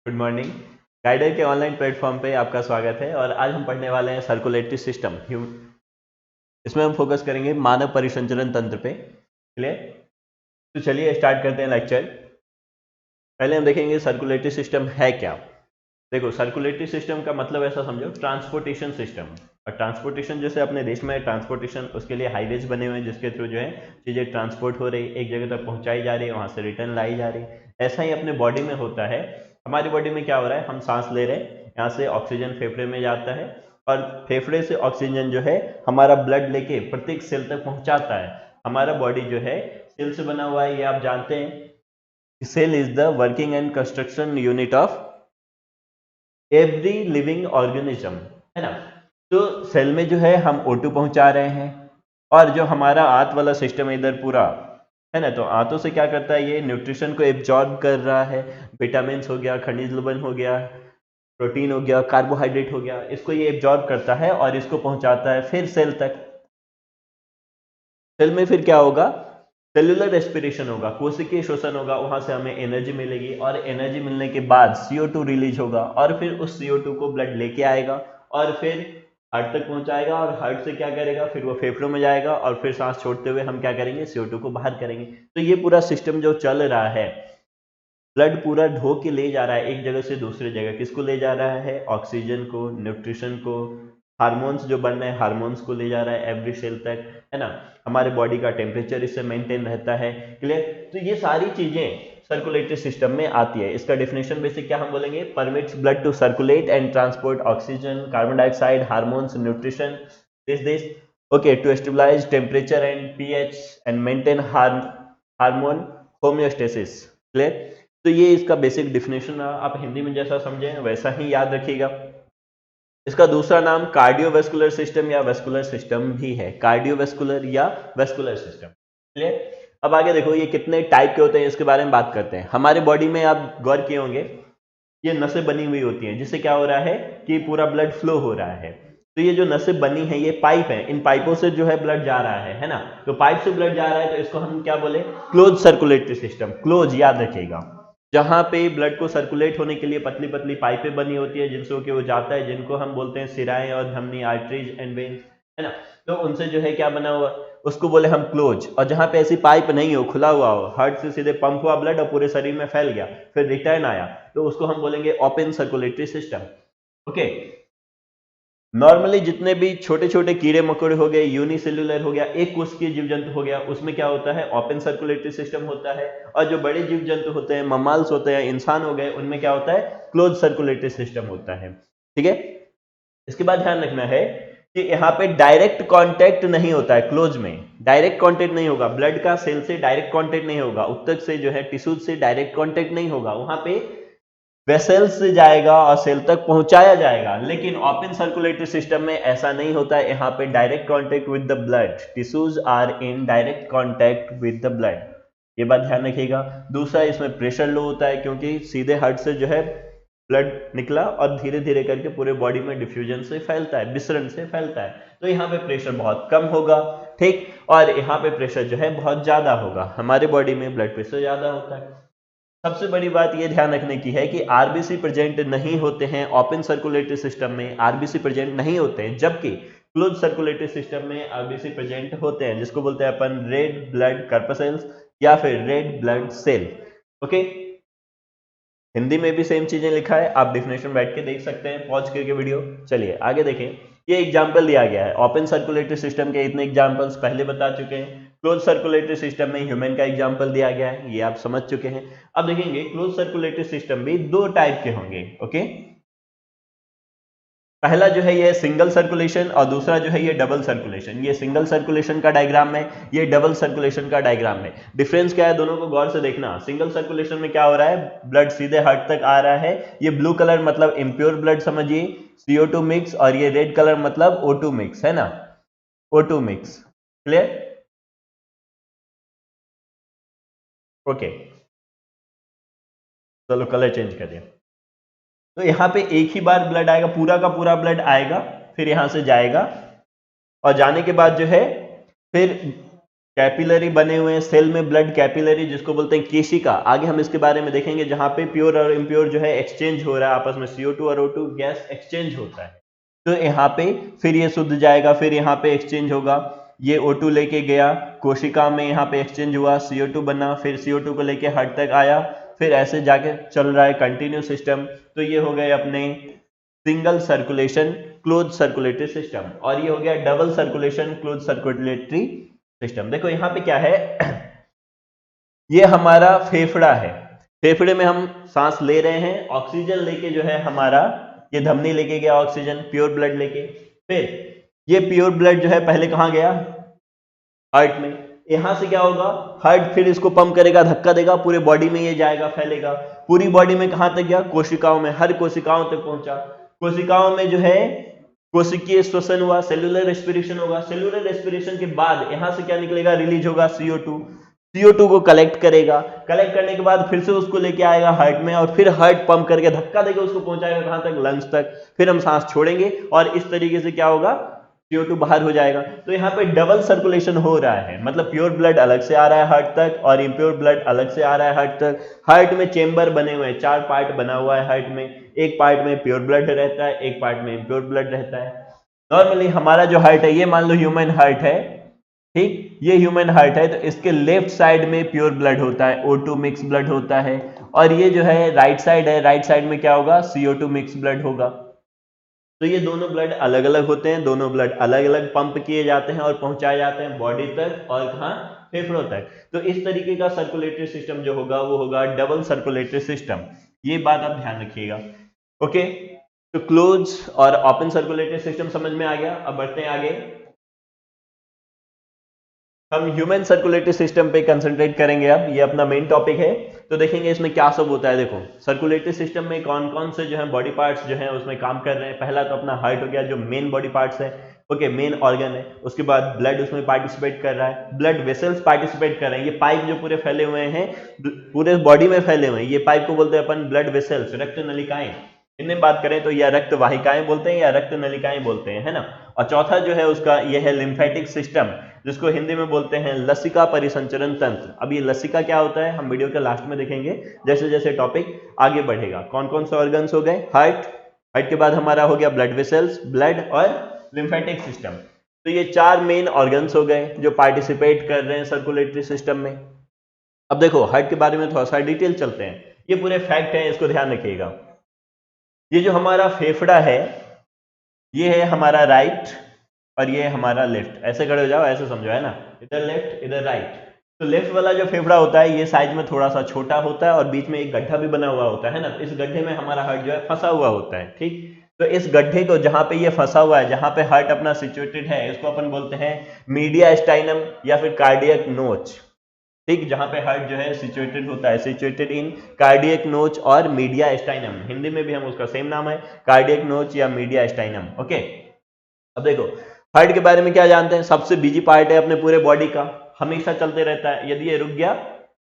Good morning. Guider के online platform पे आपका स्वागत है और आज हम पढ़ने वाले हैं सर्कुलेटरी सिस्टम। इसमें हम फोकस करेंगे मानव परिसंचरण तंत्र पे। क्लियर? तो चलिए स्टार्ट करते हैं लेक्चर। पहले हम देखेंगे सर्कुलेटरी सिस्टम है क्या। देखो, सर्कुलेटरी सिस्टम का मतलब ऐसा समझो, ट्रांसपोर्टेशन सिस्टम। और ट्रांसपोर्टेशन जैसे अपने देश में ट्रांसपोर्टेशन, उसके लिए हाईवेज बने हुए हैं जिसके थ्रू जो है चीज़ें ट्रांसपोर्ट हो रही, एक जगह तक पहुंचाई जा रही है, वहां से रिटर्न लाई जा रही। ऐसा ही अपने बॉडी में होता है। हमारी बॉडी में क्या हो रहा है, हम सांस ले रहे हैं, यहाँ से ऑक्सीजन फेफड़े में जाता है और फेफड़े से ऑक्सीजन जो है हमारा ब्लड लेके प्रत्येक सेल तक पहुंचाता है। हमारा बॉडी जो है सेल से बना हुआ है, ये आप जानते हैं। Cell is the working and construction unit of every living organism, है ना। तो सेल में जो है हम O2 पहुंचा रहे हैं और जो हमारा आंत वाला सिस्टम है इधर पूरा, है ना, तो आंतों से क्या करता है, ये न्यूट्रिशन को एब्जॉर्ब कर रहा है। विटामिन हो गया, खनिज लवण हो गया, प्रोटीन हो गया, कार्बोहाइड्रेट हो गया, इसको ये एब्जॉर्ब करता है और इसको पहुंचाता है फिर सेल तक। सेल में फिर क्या होगा, सेल्यूलर रेस्पिरेशन होगा, कोशिकीय श्वसन होगा, वहां से हमें एनर्जी मिलेगी और एनर्जी मिलने के बाद CO2 रिलीज होगा और फिर उस CO2 को ब्लड लेके आएगा और फिर हार्ट तक पहुंचाएगा और हार्ट से क्या करेगा, फिर वो फेफड़ों में जाएगा और फिर सांस छोड़ते हुए हम क्या करेंगे, CO2 को बाहर करेंगे। तो ये पूरा सिस्टम जो चल रहा है, ब्लड पूरा ढो के ले जा रहा है एक जगह से दूसरी जगह। किसको ले जा रहा है, ऑक्सीजन को, न्यूट्रिशन को, हार्मोन्स जो बन रहे हैं हार्मोन्स को ले जा रहा है एवरी सेल तक, है ना। हमारे बॉडी का टेम्परेचर इससे मेंटेन रहता है। क्लियर? तो ये सारी चीजें सर्कुलेटरी सिस्टम में आती है। इसका डेफिनेशन बेसिक क्या हम बोलेंगे, permits blood to circulate and transport oxygen, carbon dioxide, hormones, nutrition, this okay, to stabilize temperature and pH and maintain hormone homeostasis. Clear? तो ये इसका बेसिक डेफिनेशन है। आप हिंदी में जैसा समझें वैसा ही याद रखिएगा। इसका दूसरा नाम कार्डियोवेस्कुलर सिस्टम या वेस्कुलर सिस्टम भी है, कार्डियोवेस्कुलर या वेस्कुलर सिस्टम। क्लियर? अब आगे देखो, ये कितने टाइप के होते हैं इसके बारे में बात करते हैं। हमारे बॉडी में आप गौर किए होंगे, ये नसें बनी हुई होती हैं जिससे क्या हो रहा है कि पूरा ब्लड फ्लो हो रहा है। तो ये जो नसें बनी है, ये पाइप है, इन पाइपों से जो है ब्लड जा रहा है ना। तो पाइप से ब्लड जा रहा है तो इसको हम क्या बोले, क्लोज सर्कुलेटरी सिस्टम। क्लोज याद रखिएगा, जहां पे ब्लड को सर्कुलेट होने के लिए पतली पतली पाइपें बनी होती है जिनसे होके वो जाता है, जिनको हम बोलते हैं सिराएं और धमनी, आर्टरीज एंड वेन्स, है ना। तो उनसे जो है क्या बना हुआ, उसको बोले हम क्लोज। और जहां पे ऐसी पाइप नहीं हो, खुला हुआ हो, हार्ट से सीधे पंप हुआ ब्लड और पूरे शरीर में फैल गया फिर रिटर्न आया, तो उसको हम बोलेंगे open circulatory system. Okay. Normally जितने भी छोटे छोटे कीड़े मकोड़े हो गए, यूनिसेल्युलर हो गया, एक कोशिकीय जीव जंतु हो गया, उसमें क्या होता है, ओपन सर्कुलेटरी सिस्टम होता है। और जो बड़े जीव जंतु होते हैं, ममाल्स होते हैं, इंसान हो गए, उनमें क्या होता है, क्लोज सर्कुलेटरी सिस्टम होता है। ठीक है। इसके बाद ध्यान रखना है कि यहाँ पे डायरेक्ट कांटेक्ट नहीं होता है। क्लोज में डायरेक्ट कांटेक्ट नहीं होगा, ब्लड का सेल से डायरेक्ट कांटेक्ट नहीं होगा, उत्तक से जो है टिश्यूज से डायरेक्ट कांटेक्ट नहीं होगा, वहां पे वेसल्स से जाएगा और सेल तक पहुंचाया जाएगा। लेकिन ओपन सर्कुलेटरी सिस्टम में ऐसा नहीं होता है, यहाँ पे direct contact with the blood, tissues are in direct contact with the blood. ये बात ध्यान रखिएगा। दूसरा, इसमें प्रेशर लो होता है क्योंकि सीधे हार्ट से जो है ब्लड निकला और धीरे धीरे करके पूरे बॉडी में डिफ्यूजन से फैलता है, विसरण से फैलता है, तो यहाँ पे प्रेशर बहुत कम होगा। ठीक। और यहाँ पे प्रेशर जो है बहुत ज्यादा होगा, हमारे बॉडी में ब्लड प्रेशर ज्यादा होता है। सबसे बड़ी बात यह ध्यान रखने की है कि आरबीसी प्रेजेंट नहीं होते हैं ओपन सर्कुलेटरी सिस्टम में, आरबीसी प्रेजेंट नहीं होते हैं, जबकि क्लोज सर्कुलेटरी सिस्टम में आरबीसी प्रेजेंट होते हैं, जिसको बोलते हैं अपन रेड ब्लड कार्पसेल्स या फिर red blood cell. Okay. Hindi में भी सेम चीजें लिखा है, आप डेफिनेशन बैठ के देख सकते हैं पॉज करके वीडियो। चलिए आगे देखें। ये एग्जांपल दिया गया है, ओपन सर्कुलेटरी सिस्टम के इतने एग्जांपल्स पहले बता चुके हैं। क्लोज सर्कुलेटरी सिस्टम में ह्यूमन का एग्जांपल दिया गया है, ये आप समझ चुके हैं। अब देखेंगे क्लोज सर्कुलेटरी सिस्टम भी दो टाइप के होंगे। ओके। पहला जो है ये सिंगल सर्कुलेशन और दूसरा जो है ये डबल सर्कुलेशन। ये सिंगल सर्कुलेशन का डायग्राम है, ये डबल सर्कुलेशन का डायग्राम है। डिफरेंस क्या है, दोनों को गौर से देखना। सिंगल सर्कुलेशन में क्या हो रहा है, ब्लड सीधे हार्ट तक आ रहा है, ये ब्लू कलर मतलब इम्प्योर ब्लड समझिए, CO2 मिक्स, और ये रेड कलर मतलब O2 मिक्स, है ना, O2 मिक्स। क्लियर? ओके, चलो कलर चेंज कर दिया। तो यहाँ पे एक ही बार ब्लड आएगा, पूरा का पूरा ब्लड आएगा, फिर यहां से जाएगा और जाने के बाद जो है फिर कैपिलरी बने हुए हैं, सेल में ब्लड कैपिलरी जिसको बोलते हैं केशिका, आगे हम इसके बारे में देखेंगे, जहां पे प्योर और इम्प्योर जो है एक्सचेंज हो रहा है आपस में, CO2 और O2 गैस एक्सचेंज होता है। तो यहाँ पे फिर ये शुद्ध जाएगा, फिर यहाँ पे एक्सचेंज होगा, ये O2 लेके गया कोशिका में, यहाँ पे एक्सचेंज हुआ, CO2 बना, फिर CO2 को लेके हार्ट तक आया, फिर ऐसे जाके चल रहा है कंटिन्यू सिस्टम। तो ये हो गए अपने single circulation close circulatory system, और ये हो गया double circulation close circulatory system. देखो यहाँ पे क्या है, ये हमारा फेफड़ा है, फेफड़े में हम सांस ले रहे हैं, ऑक्सीजन लेके जो है हमारा ये धमनी लेके गया ऑक्सीजन, प्योर ब्लड लेके, फिर ये प्योर ब्लड जो है पहले कहाँ गया, हार्ट में, यहां से क्या होगा, हार्ट फिर इसको पंप करेगा, धक्का देगा, पूरे बॉडी में ये जाएगा, फैलेगा, पूरी बॉडी में कहां तक गया, कोशिकाओं में, हर कोशिकाओं तक पहुंचा, कोशिकाओं में जो है कोशिकीय श्वसन हुआ, सेलुलर रेस्पिरेशन होगा, सेलुलर रेस्पिरेशन के बाद यहां से क्या निकलेगा, रिलीज होगा CO2, CO2 को कलेक्ट करेगा, कलेक्ट करने के बाद फिर से उसको लेके आएगा हार्ट में, और फिर हार्ट पंप करके धक्का देगा, उसको पहुंचाएगा कहां तक, लंग्स तक, फिर हम सांस छोड़ेंगे और इस तरीके से क्या होगा, CO2 बाहर हो जाएगा। तो यहाँ पे डबल सर्कुलेशन हो रहा है, मतलब प्योर ब्लड अलग से आ रहा है हार्ट तक और इम्प्योर ब्लड अलग से आ रहा है हार्ट तक। हार्ट में चेंबर बने हुए हैं, 4 पार्ट बना हुआ है हार्ट में, एक पार्ट में प्योर ब्लड रहता है, एक पार्ट में इम्प्योर ब्लड रहता है। नॉर्मली हमारा जो हार्ट है, ये मान लो ह्यूमन हार्ट है, ठीक, ये ह्यूमन हार्ट है, तो इसके लेफ्ट साइड में प्योर ब्लड होता है, O2 मिक्स ब्लड होता है, और ये जो है राइट साइड है, राइट साइड में क्या होगा, CO2 मिक्स ब्लड होगा। तो ये दोनों ब्लड अलग अलग होते हैं, दोनों ब्लड अलग अलग पंप किए जाते हैं और पहुंचाए जाते हैं बॉडी तक, और कहां, फेफड़ों तक। तो इस तरीके का सर्कुलेटरी सिस्टम जो होगा वो होगा डबल सर्कुलेटरी सिस्टम, ये बात आप ध्यान रखिएगा। ओके, तो क्लोज और ओपन सर्कुलेटरी सिस्टम समझ में आ गया। अब बढ़ते हैं आगे, हम ह्यूमन सर्कुलेटरी सिस्टम पे कंसंट्रेट करेंगे। अब ये अपना मेन टॉपिक है, तो देखेंगे इसमें क्या सब होता है। देखो सर्कुलेटरी सिस्टम में कौन कौन से जो है बॉडी पार्ट्स जो है उसमें काम कर रहे हैं। पहला तो अपना हार्ट हो गया, जो मेन बॉडी पार्ट्स है, ओके, मेन ऑर्गन है। उसके बाद ब्लड उसमें पार्टिसिपेट कर रहा है, ब्लड वेसल्स पार्टिसिपेट कर रहे हैं, ये पाइप जो पूरे फैले हुए हैं, पूरे बॉडी में फैले हुए हैं, ये पाइप को बोलते हैं अपन ब्लड वेसल्स, रक्त नलिकाएं। इनमें बात करें तो या रक्त वाहिकाएं बोलते हैं या रक्त नलिकाएं बोलते हैं, है ना। और चौथा जो है उसका यह है लिम्फेटिक सिस्टम, जिसको हिंदी में बोलते हैं लसिका परिसंचरण तंत्र। अब ये लसिका क्या होता है हम वीडियो के लास्ट में देखेंगे, जैसे जैसे टॉपिक आगे बढ़ेगा। कौन कौन से ऑर्गन्स हो गए, हार्ट, हार्ट के बाद हमारा हो गया ब्लड वेसल्स, ब्लड और लिम्फेटिक सिस्टम। तो ये 4 मेन ऑर्गन्स हो गए जो पार्टिसिपेट कर रहे हैं सर्कुलेटरी सिस्टम में। अब देखो हार्ट के बारे में थोड़ा सा डिटेल चलते हैं, ये पूरे फैक्ट है, इसको ध्यान रखिएगा। ये जो हमारा फेफड़ा है, ये है हमारा राइट और ये हमारा लेफ्ट। ऐसे खड़े हो जाओ, ऐसे समझो, है ना, इधर लेफ्ट इधर राइट। तो लेफ्ट वाला जो फेफड़ा होता है ये साइज में थोड़ा सा छोटा होता है और बीच में एक गड्ढा भी बना हुआ होता है ना, इस गड्ढे में हमारा हार्ट जो है फंसा हुआ होता है, ठीक। तो इस गड्ढे को, जहां पे ये फंसा हुआ है, जहां पे हार्ट अपना सिचुएटेड है, इसको अपन बोलते हैं मीडिया स्टाइनम या फिर कार्डियक नोच, ठीक। जहां पे हार्ट जो है सिचुएटेड होता है, सिचुएटेड इन कार्डियक नोच और मीडिया स्टाइनम, हिंदी में भी हम उसका सेम नाम है, कार्डियक नोच या मीडिया स्टाइनम। ओके, अब देखो हार्ट के बारे में क्या जानते हैं, सबसे बिजी पार्ट है अपने पूरे बॉडी का, हमेशा चलते रहता है, यदि ये रुक गया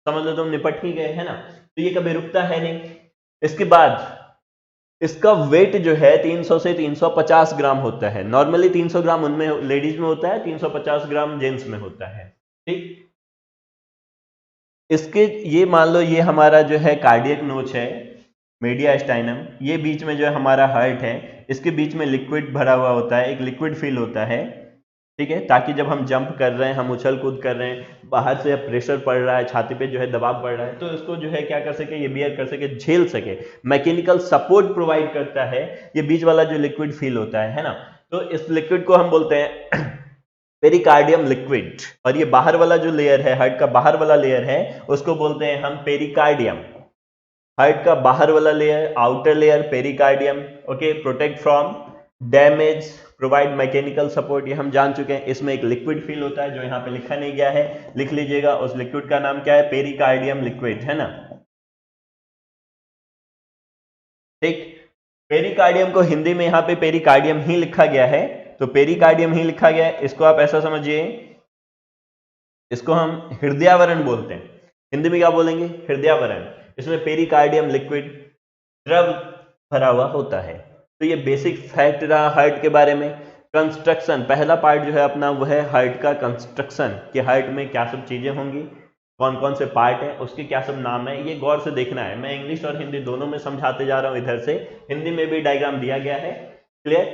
समझ लो तुम निपट ही गए, है ना। तो ये कभी रुकता है नहीं। इसके बाद इसका वेट जो है 300 से 350 ग्राम होता है। नॉर्मली 300 ग्राम उनमें लेडीज में होता है, 350 ग्राम जेंट्स में होता है, ठीक। इसके ये मान लो ये हमारा जो है कार्डियक नोच है, मीडिया स्टाइनम, ये बीच में जो है हमारा हार्ट है, इसके बीच में लिक्विड भरा हुआ होता है, एक लिक्विड फील होता है, ठीक है, ताकि जब हम जंप कर रहे हैं, हम उछल कूद कर रहे हैं, बाहर से प्रेशर पड़ रहा है, छाती पे जो है दबाव पड़ रहा है, तो इसको जो है क्या कर सके, ये बियर कर सके, झेल सके, मैकेनिकल सपोर्ट प्रोवाइड करता है ये बीच वाला जो लिक्विड फील होता है ना। तो इस लिक्विड को हम बोलते हैं पेरिकार्डियम लिक्विड, और ये बाहर वाला जो लेयर है, हार्ट का बाहर वाला लेयर है, उसको बोलते हैं हम पेरिकार्डियम। हार्ट का बाहर वाला layer, outer layer pericardium, okay, protect from damage, provide mechanical support, ये हम जान चुके हैं। इसमें एक लिक्विड फील होता है जो यहाँ पे लिखा नहीं गया है, लिख लीजिएगा, उस लिक्विड का नाम क्या है, पेरिकार्डियम लिक्विड, है ना, ठीक। पेरिकार्डियम को हिंदी में यहाँ पे पेरिकार्डियम ही लिखा गया है, तो पेरिकार्डियम ही लिखा गया है, इसको आप ऐसा समझिए, इसको हम हृदयावरण बोलते हैं। हिंदी में क्या बोलेंगे, हृदयावरण। इसमें पेरिकार्डियम लिक्विड द्रव भरा हुआ होता है। तो ये बेसिक फैक्ट रहा हार्ट के बारे में। कंस्ट्रक्शन, पहला पार्ट जो है अपना वो है हार्ट का कंस्ट्रक्शन, कि हार्ट में क्या सब चीजें होंगी, कौन कौन से पार्ट है, उसके क्या सब नाम है, ये गौर से देखना है। मैं इंग्लिश और हिंदी दोनों में समझाते जा रहा हूं, इधर से हिंदी में भी डायग्राम दिया गया है। क्लियर?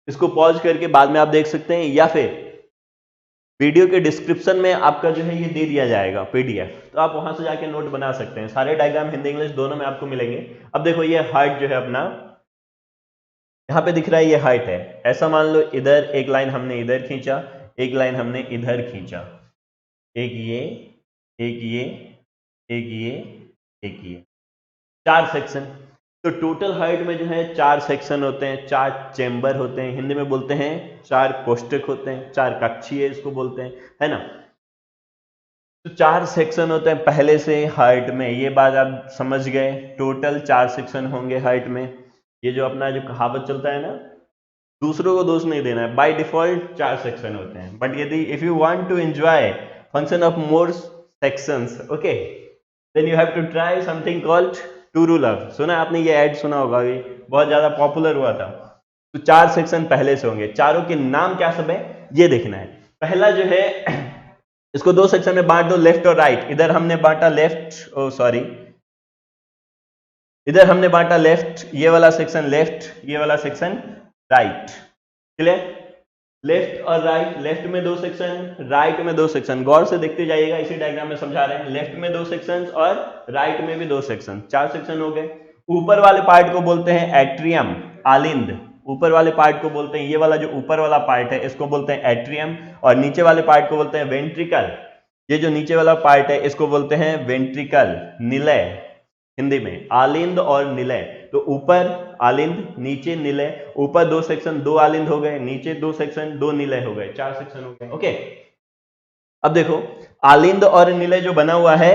इसको पॉज करके बाद में आप देख सकते हैं, या फिर वीडियो के डिस्क्रिप्शन में आपका जो है ये दे दिया जाएगा पीडीएफ, तो आप वहां से जाके नोट बना सकते हैं। सारे डायग्राम हिंदी इंग्लिश दोनों में आपको मिलेंगे। अब देखो ये हार्ट जो है अपना, यहाँ पे दिख रहा है ये हार्ट है। ऐसा मान लो इधर एक लाइन हमने इधर खींचा, एक लाइन हमने इधर खींचा, एक ये, एक ये, एक ये, एक ये, 4 सेक्शन। तो टोटल हार्ट में जो है 4 सेक्शन होते हैं, 4 चेंबर होते हैं, हिंदी में बोलते हैं 4 कोष्ठक होते हैं, 4 कक्षीय इसको बोलते हैं, है ना। तो 4 सेक्शन होते हैं पहले से हार्ट में, ये बात आप समझ गए। टोटल 4 सेक्शन होंगे हार्ट में। ये जो अपना जो कहावत चलता है ना, दूसरों को दोष नहीं देना है, बाय डिफॉल्ट 4 सेक्शन होते हैं, बट यदि if you want to enjoy function of more sections, okay, then you have to try something called true love. सुना आपने, ये ऐड सुना होगा, ये बहुत ज्यादा पॉपुलर हुआ था। तो 4 सेक्शन पहले से होंगे, चारों के नाम क्या सब है ये देखना है। पहला जो है, इसको 2 सेक्शन में बांट दो, लेफ्ट और राइट। इधर हमने बांटा लेफ्ट, ओ सॉरी, इधर हमने बांटा लेफ्ट, ये वाला सेक्शन लेफ्ट, ये वाला सेक्शन राइट। क्लियर? लेफ्ट और राइट, लेफ्ट में 2 सेक्शन, राइट में 2 सेक्शन। गौर से देखते जाइएगा, इसी डायग्राम में समझा रहे हैं। लेफ्ट में 2 सेक्शन और राइट में भी 2 सेक्शन, 4 सेक्शन हो गए। ऊपर वाले पार्ट को बोलते हैं एट्रियम, आलिंद। ऊपर वाले पार्ट को बोलते हैं, ये वाला जो ऊपर वाला पार्ट है इसको बोलते हैं एट्रियम, और नीचे वाले पार्ट को बोलते हैं वेंट्रिकल। ये जो नीचे वाला पार्ट है इसको बोलते हैं वेंट्रिकल, निलय। हिंदी में आलिंद और निलय। तो ऊपर आलिंद, नीचे निलय। ऊपर 2 सेक्शन, 2 आलिंद हो गए, नीचे 2 सेक्शन, 2 निलय हो गए, 4 सेक्शन हो गए। ओके, अब देखो आलिंद और निलय जो बना हुआ है,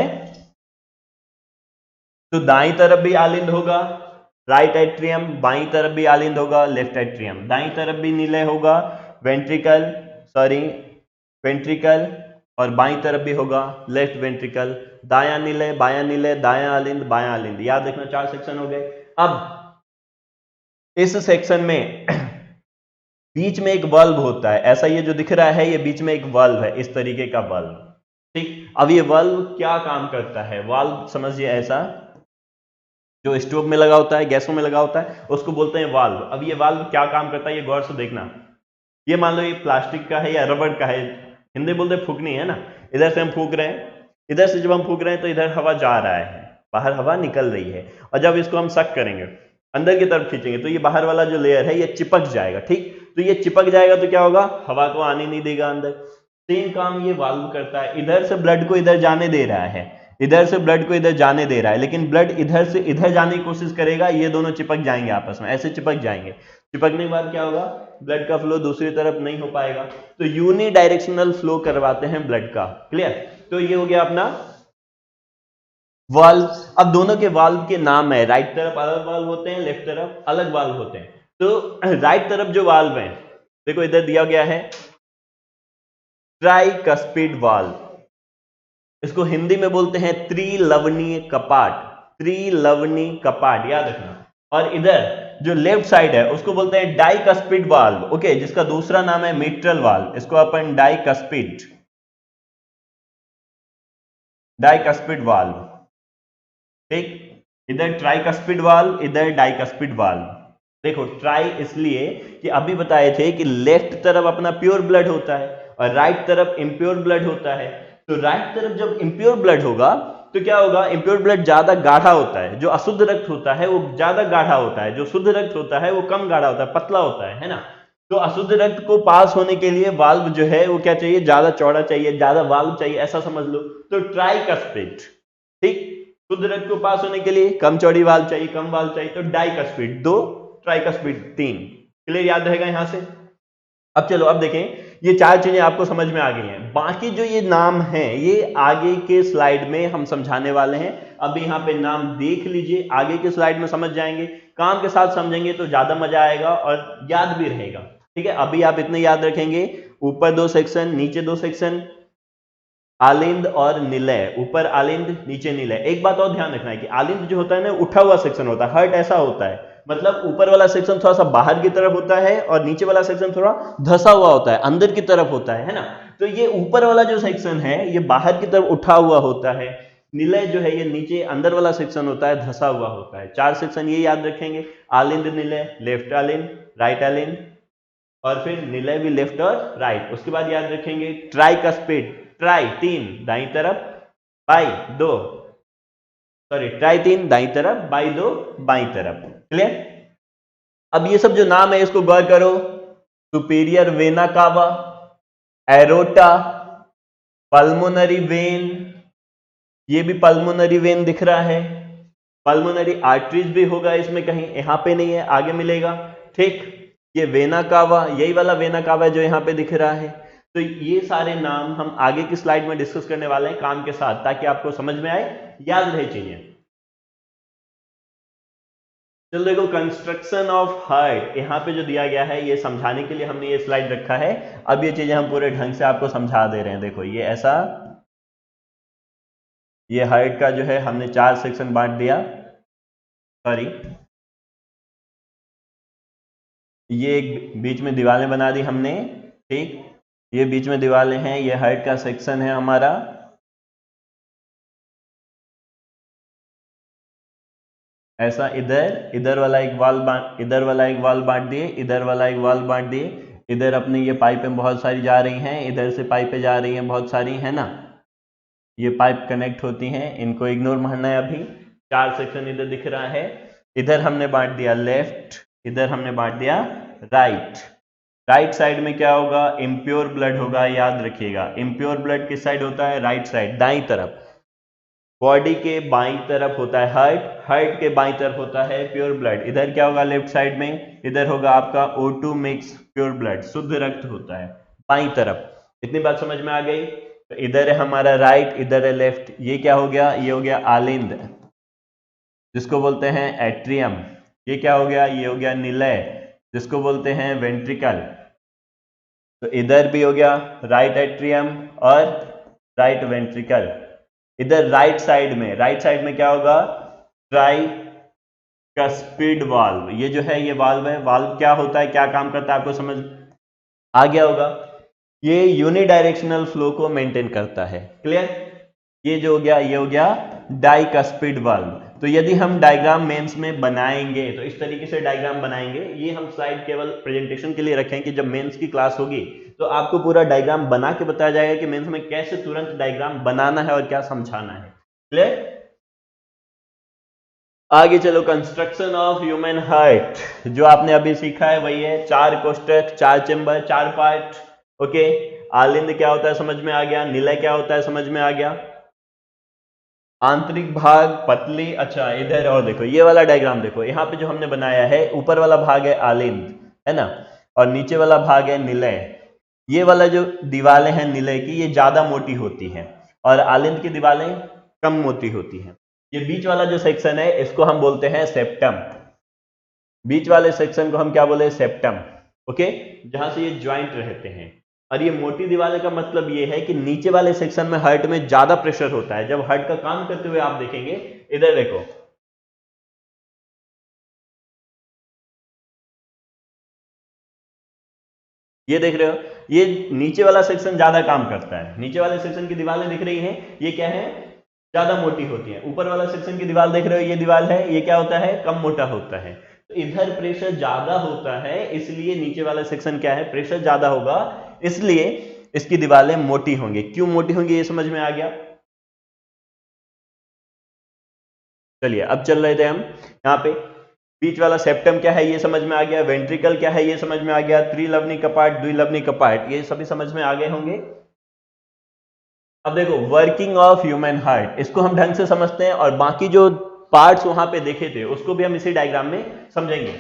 तो दाईं तरफ भी आलिंद होगा, राइट एट्रियम, बाईं तरफ भी आलिंद होगा, लेफ्ट एट्रियम, दाईं तरफ भी निलय होगा, वेंट्रिकल, सॉरी वेंट्रिकल, और बाईं तरफ भी होगा लेफ्ट वेंट्रिकल, दायां निलय, बायां निलय, दायां आलिंद, बायां आलिंद। याद रखना 4 सेक्शन हो गए। अब इस सेक्शन में बीच में एक वाल्व होता है, ऐसा ये जो दिख रहा है ये बीच में एक वाल्व है, इस तरीके का वाल्व। ठीक, अब ये वाल्व क्या काम करता है? वाल्व समझिए ऐसा, जो स्टोव में लगा होता है, गैसों में लगा होता है, उसको बोलते हैं वाल्व। अब ये वाल्व क्या काम करता है ये गौर से देखना। ये मान लो ये प्लास्टिक का है या रबड़ का है, हिंदी बोलते हैं फूकनी, है ना। इधर से हम फूक रहे हैं, इधर से जब हम फूक रहे हैं तो इधर हवा जा रहा है, बाहर हवा निकल रही है, और जब इसको हम सक करेंगे, अंदर की तरफ खींचेंगे, तो ये बाहर वाला जो लेयर है ये चिपक जाएगा। ठीक, तो ये चिपक जाएगा तो क्या होगा? हवा को आने नहीं देगा अंदर। सेम काम ये वाल्व करता है, इधर से ब्लड को इधर जाने दे रहा है, इधर से ब्लड को इधर जाने दे रहा है, लेकिन ब्लड इधर से इधर जाने की कोशिश करेगा, ये दोनों चिपक जाएंगे आपस में, ऐसे चिपक जाएंगे। चिपकने के बाद क्या होगा? ब्लड का फ्लो दूसरी तरफ नहीं हो पाएगा, तो यूनी डायरेक्शनल फ्लो करवाते हैं ब्लड का। क्लियर? तो ये हो गया अपना वाल्व। अब दोनों के वाल्व के नाम है, राइट तरफ अलग वाल्व होते हैं, लेफ्ट तरफ अलग वाल्व होते हैं। तो राइट तरफ जो वाल्व है, देखो इधर दिया गया है ट्राइकस्पिड वाल्व, इसको हिंदी में बोलते हैं त्रिलवणीय कपाट, त्रिलवणीय कपाट, याद रखना। और इधर जो लेफ्ट साइड है उसको बोलते हैं डाइकस्पिड वाल्व, ओके, जिसका दूसरा नाम है मिट्रल वाल्व, इसको अपन डाइकस्पिड, डाइकस्पिड वाल्व। ठीक, इधर ट्राइकस्पिड वाल्व, इधर डाइकस्पिड वाल्व। देखो ट्राई इसलिए कि अभी बताए थे कि लेफ्ट तरफ अपना प्योर ब्लड होता है और राइट तरफ इम्प्योर ब्लड होता है। तो राइट तरफ जब इम्प्योर ब्लड होगा तो क्या होगा? इम्प्योर ब्लड ज्यादा गाढ़ा होता है, जो अशुद्ध रक्त होता है वो ज्यादा गाढ़ा होता है, जो शुद्ध रक्त होता है वो कम गाढ़ा होता है, पतला होता है ना। तो अशुद्ध रक्त को पास होने के लिए वाल्व जो है वो क्या चाहिए? ज्यादा चौड़ा चाहिए, ज्यादा वाल्व चाहिए, ऐसा समझ लो। तो ट्राइकस्पिड, ठीक, शुद्ध रक्त को पास होने के लिए कम चौड़ी वाल्व चाहिए, कम वाल्व चाहिए, तो डाइकस्पिड 2, ट्राइकस्पिड 3। क्लियर? याद रहेगा यहां से। अब चलो, अब देखें, ये 4 चीजें आपको समझ में आ गई हैं। बाकी जो ये नाम हैं ये आगे के स्लाइड में हम समझाने वाले हैं। अभी यहाँ पे नाम देख लीजिए, आगे के स्लाइड में समझ जाएंगे, काम के साथ समझेंगे तो ज्यादा मजा आएगा और याद भी रहेगा। ठीक है, अभी आप इतने याद रखेंगे, ऊपर 2 सेक्शन, नीचे 2 सेक्शन, आलिंद और निलय, ऊपर आलिंद नीचे निलय। एक बात और ध्यान रखना है कि आलिंद जो होता है ना उठा हुआ सेक्शन होता है, हर्ट ऐसा होता है, मतलब ऊपर वाला सेक्शन थोड़ा सा बाहर की तरफ होता है और नीचे वाला सेक्शन थोड़ा धसा हुआ होता है, अंदर की तरफ होता है ना। तो ये ऊपर वाला जो सेक्शन है ये बाहर की तरफ उठा हुआ होता है, निलय जो है ये नीचे अंदर वाला सेक्शन होता है, धसा हुआ होता है। 4 सेक्शन ये याद रखेंगे, आलिंद निलय, लेफ्ट आलिंद, राइट आलिंद, और फिर निलय भी लेफ्ट और राइट। उसके बाद याद रखेंगे ट्राई का स्पीड, ट्राई 3 दाई तरफ, बाई 2, सॉरी ट्राई 3 दाई तरफ, बाई 2 बाई तरफ। क्लियर? अब ये सब जो नाम है इसको गौर करो, superior vena cava, aorta, pulmonary vein, ये भी पल्मोनरी वेन दिख रहा है, पल्मोनरी आर्टरीज भी होगा इसमें कहीं, यहां पे नहीं है, आगे मिलेगा। ठीक, ये वेना कावा, यही वाला वेना कावा जो यहां पे दिख रहा है। तो ये सारे नाम हम आगे की स्लाइड में डिस्कस करने वाले हैं काम के साथ, ताकि आपको समझ में आए, याद रहे चीजें। चलो देखो, कंस्ट्रक्शन ऑफ हार्ट यहां पे जो दिया गया है ये समझाने के लिए हमने ये स्लाइड रखा है। अब ये चीजें हम पूरे ढंग से आपको समझा दे रहे हैं। देखो ये ऐसा, ये हार्ट का जो है हमने 4 सेक्शन बांट दिया, सॉरी ये एक बीच में दीवारें बना दी हमने। ठीक, ये बीच में दीवारें हैं, ये हार्ट का सेक्शन है हमारा। ऐसा इधर वाला एक वाल बांट, इधर वाला एक वाल बांट दिए, इधर वाला एक वाल बांट दिए, इधर अपनी ये पाइपें बहुत सारी जा रही हैं, इधर से पाइपें जा रही हैं बहुत सारी, है ना। ये पाइप कनेक्ट होती हैं, इनको इग्नोर मारना है अभी। 4 सेक्शन इधर दिख रहा है, इधर हमने बांट दिया लेफ्ट, इधर हमने बांट दिया राइट। राइट साइड में क्या होगा, इम्प्योर ब्लड होगा, याद रखिएगा। इम्प्योर ब्लड किस साइड होता है, राइट साइड, दाईं तरफ। बॉडी के बाईं तरफ होता है हार्ट, हार्ट के बाईं तरफ होता है प्योर ब्लड। इधर क्या होगा लेफ्ट साइड में, इधर होगा आपका O2 मिक्स प्योर ब्लड, शुद्ध रक्त होता है बाईं तरफ। इतनी बात समझ में आ गई। तो इधर है हमारा राइट, इधर है लेफ्ट। ये क्या हो गया, ये हो गया आलिंद, जिसको बोलते हैं एट्रियम। ये क्या हो गया, ये हो गया निलय, जिसको बोलते हैं वेंट्रिकल। तो इधर भी हो गया राइट एट्रियम और राइट वेंट्रिकल। इधर राइट साइड में क्या होगा, ट्राइकस्पिड वाल्व। ये जो है ये वाल्व है, वाल्व क्या होता है, क्या काम करता है, आपको समझ आ गया होगा। ये यूनिडायरेक्शनल फ्लो को मेंटेन करता है। क्लियर? ये जो हो गया ये हो गया डाइकस्पिड वाल्व। तो यदि हम डायग्राम मेंस में बनाएंगे तो इस तरीके से डायग्राम बनाएंगे। ये हम स्लाइड केवल प्रेजेंटेशन के लिए रखें कि जब मेंस की क्लास होगी तो आपको पूरा डायग्राम बना के बताया जाएगा कि मेंस में कैसे तुरंत डायग्राम बनाना है और क्या समझाना है। क्लियर? आगे चलो, कंस्ट्रक्शन ऑफ ह्यूमन हार्ट जो आपने अभी सीखा है वही है, 4 कोष्ठक, 4 चेंबर, 4 पार्ट। ओके, आलिंद क्या होता है समझ में आ गया, निलय क्या होता है समझ में आ गया, आंतरिक भाग पतली। अच्छा इधर और देखो, ये वाला डायग्राम देखो, यहाँ पे जो हमने बनाया है ऊपर वाला भाग है आलिंद, है ना, और नीचे वाला भाग है निलय। ये वाला जो दीवारें हैं निलय की ये ज्यादा मोटी होती हैं और आलिंद की दीवारें कम मोटी होती हैं। ये बीच वाला जो सेक्शन है इसको हम बोलते हैं सेप्टम। बीच वाले सेक्शन को हम क्या बोले, सेप्टम। ओके, जहां से ये ज्वाइंट रहते हैं। और ये मोटी दीवारें का मतलब ये है कि नीचे वाले सेक्शन में हार्ट में ज्यादा प्रेशर होता है। जब हार्ट का काम करते हुए आप देखेंगे, इधर देखो, ये देख रहे हो, ये नीचे वाला सेक्शन ज्यादा काम करता है। नीचे वाले सेक्शन की दीवारें दिख रही हैं, ये क्या है, ज्यादा मोटी होती है। ऊपर वाला सेक्शन की दीवार देख रहे हो, ये दीवार है, ये क्या होता है, कम मोटा होता है। तो इधर प्रेशर ज्यादा होता है, इसलिए नीचे वाला सेक्शन क्या है, प्रेशर ज्यादा होगा, इसलिए इसकी दीवारें मोटी होंगी। क्यों मोटी होंगी ये समझ में आ गया। चलिए अब चल रहे थे हम यहाँ पे, बीच वाला सेप्टम क्या है ये समझ में आ गया, वेंट्रिकल क्या है ये समझ में आ गया, त्रिलवनी कपाट, द्विलवनी कपाट, ये सभी समझ में आ गए होंगे। अब देखो, वर्किंग ऑफ ह्यूमन हार्ट, इसको हम ढंग से समझते हैं और बाकी जो पार्ट्स वहां पे देखे थे उसको भी हम इसी डायग्राम में समझेंगे।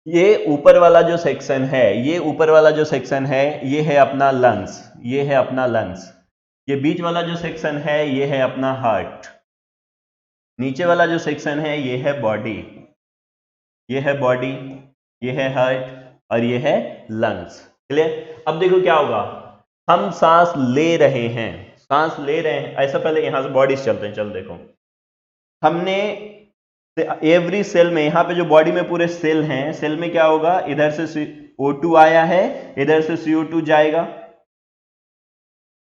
ये ऊपर वाला जो सेक्शन है, ये ऊपर वाला जो सेक्शन है ये है अपना लंग्स, ये है अपना लंग्स। ये बीच वाला जो सेक्शन है ये है अपना हार्ट। नीचे वाला जो सेक्शन है ये है बॉडी, ये है बॉडी, ये है हार्ट और ये है लंग्स। क्लियर? अब देखो क्या होगा, हम सांस ले रहे हैं, सांस ले रहे हैं, ऐसा पहले यहां से बॉडी से चलते हैं। चल देखो, हमने एवरी सेल में, यहाँ पे जो बॉडी में पूरे सेल हैं, सेल में क्या होगा, इधर से O2 आया है, इधर से CO2 जाएगा,